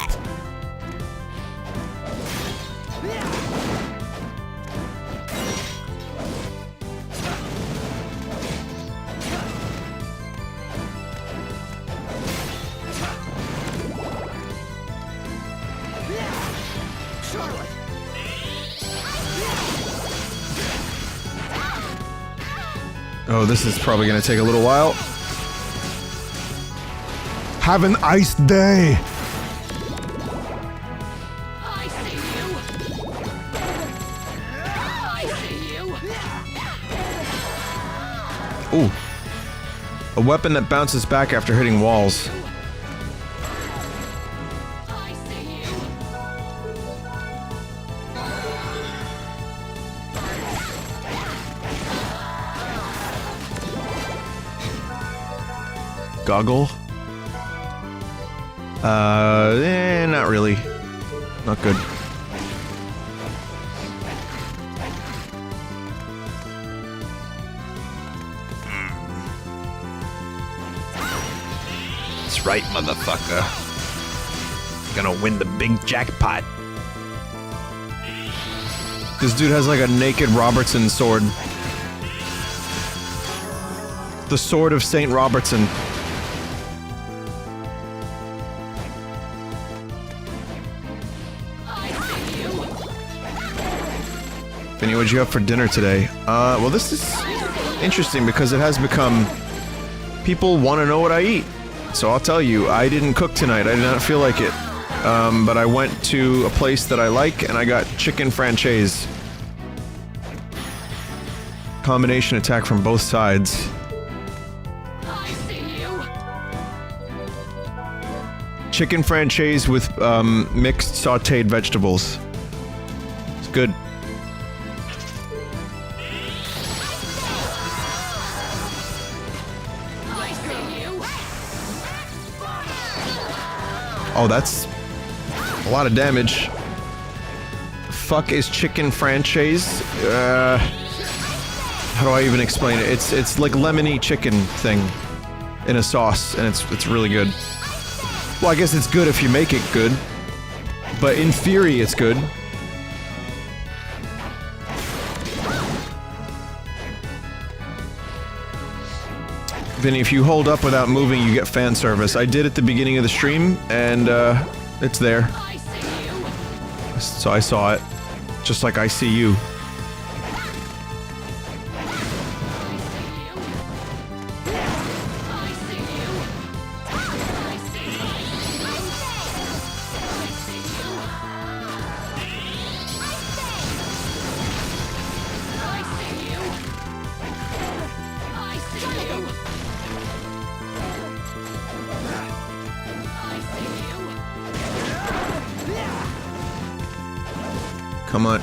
Speaker 1: Oh, this is probably gonna take a little while.
Speaker 6: Have an ice day.
Speaker 3: I see you. I see you.
Speaker 1: Ooh. A weapon that bounces back after hitting walls.
Speaker 3: I see you.
Speaker 1: Goggle? Not really. Not good.
Speaker 4: That's right, motherfucker. Gonna win the big jackpot.
Speaker 1: This dude has like a naked Robertson sword. The sword of Saint Robertson. Vinny, what'd you have for dinner today? Well, this is interesting because it has become... People want to know what I eat. So I'll tell you, I didn't cook tonight. I did not feel like it. But I went to a place that I like, and I got chicken franchise. Combination attack from both sides.
Speaker 3: I see you.
Speaker 1: Chicken franchise with mixed sautéed vegetables. It's good.
Speaker 3: I see you.
Speaker 1: Oh, that's a lot of damage. Fuck is chicken franchise? How do I even explain it? It's like lemony chicken thing in a sauce, and it's really good. Well, I guess it's good if you make it good, but in theory, it's good. Vinny, if you hold up without moving, you get fan service. I did at the beginning of the stream, and it's there.
Speaker 3: I see you.
Speaker 1: So I saw it, just like I see you. Come on.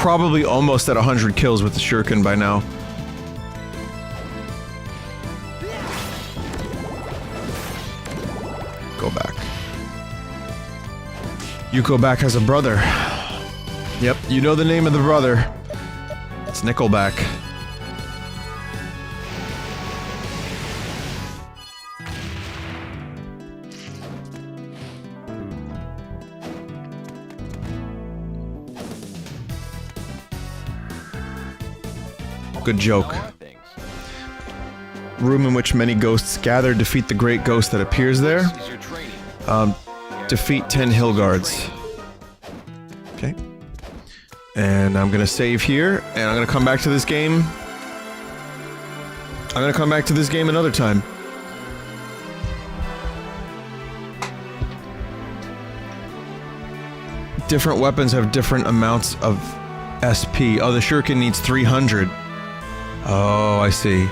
Speaker 1: Probably almost at 100 kills with the shuriken by now. Go back. You go back as a brother. Yep, you know the name of the brother. It's Nickelback. Good joke.
Speaker 2: How are things?
Speaker 1: Room in which many ghosts gather. Defeat the great ghost that appears there.
Speaker 2: This is your training.
Speaker 1: Defeat 10 hill guards. Okay. And I'm gonna save here, and I'm gonna come back to this game. I'm gonna come back to this game another time. Different weapons have different amounts of SP. Oh, the shuriken needs 300. Oh, I see.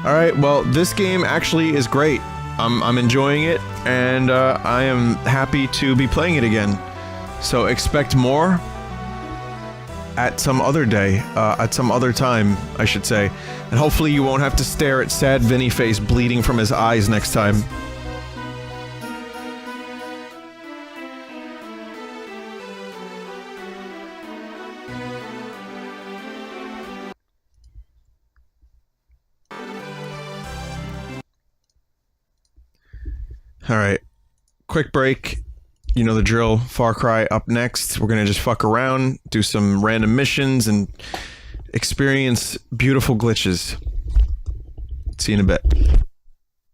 Speaker 1: Alright, well, this game actually is great. I'm enjoying it, and I am happy to be playing it again. So expect more at some other day, at some other time, I should say. And hopefully you won't have to stare at sad Vinny face bleeding from his eyes next time. Alright, quick break. You know the drill. Far Cry up next. We're gonna just fuck around, do some random missions, and experience beautiful glitches. See you in a bit.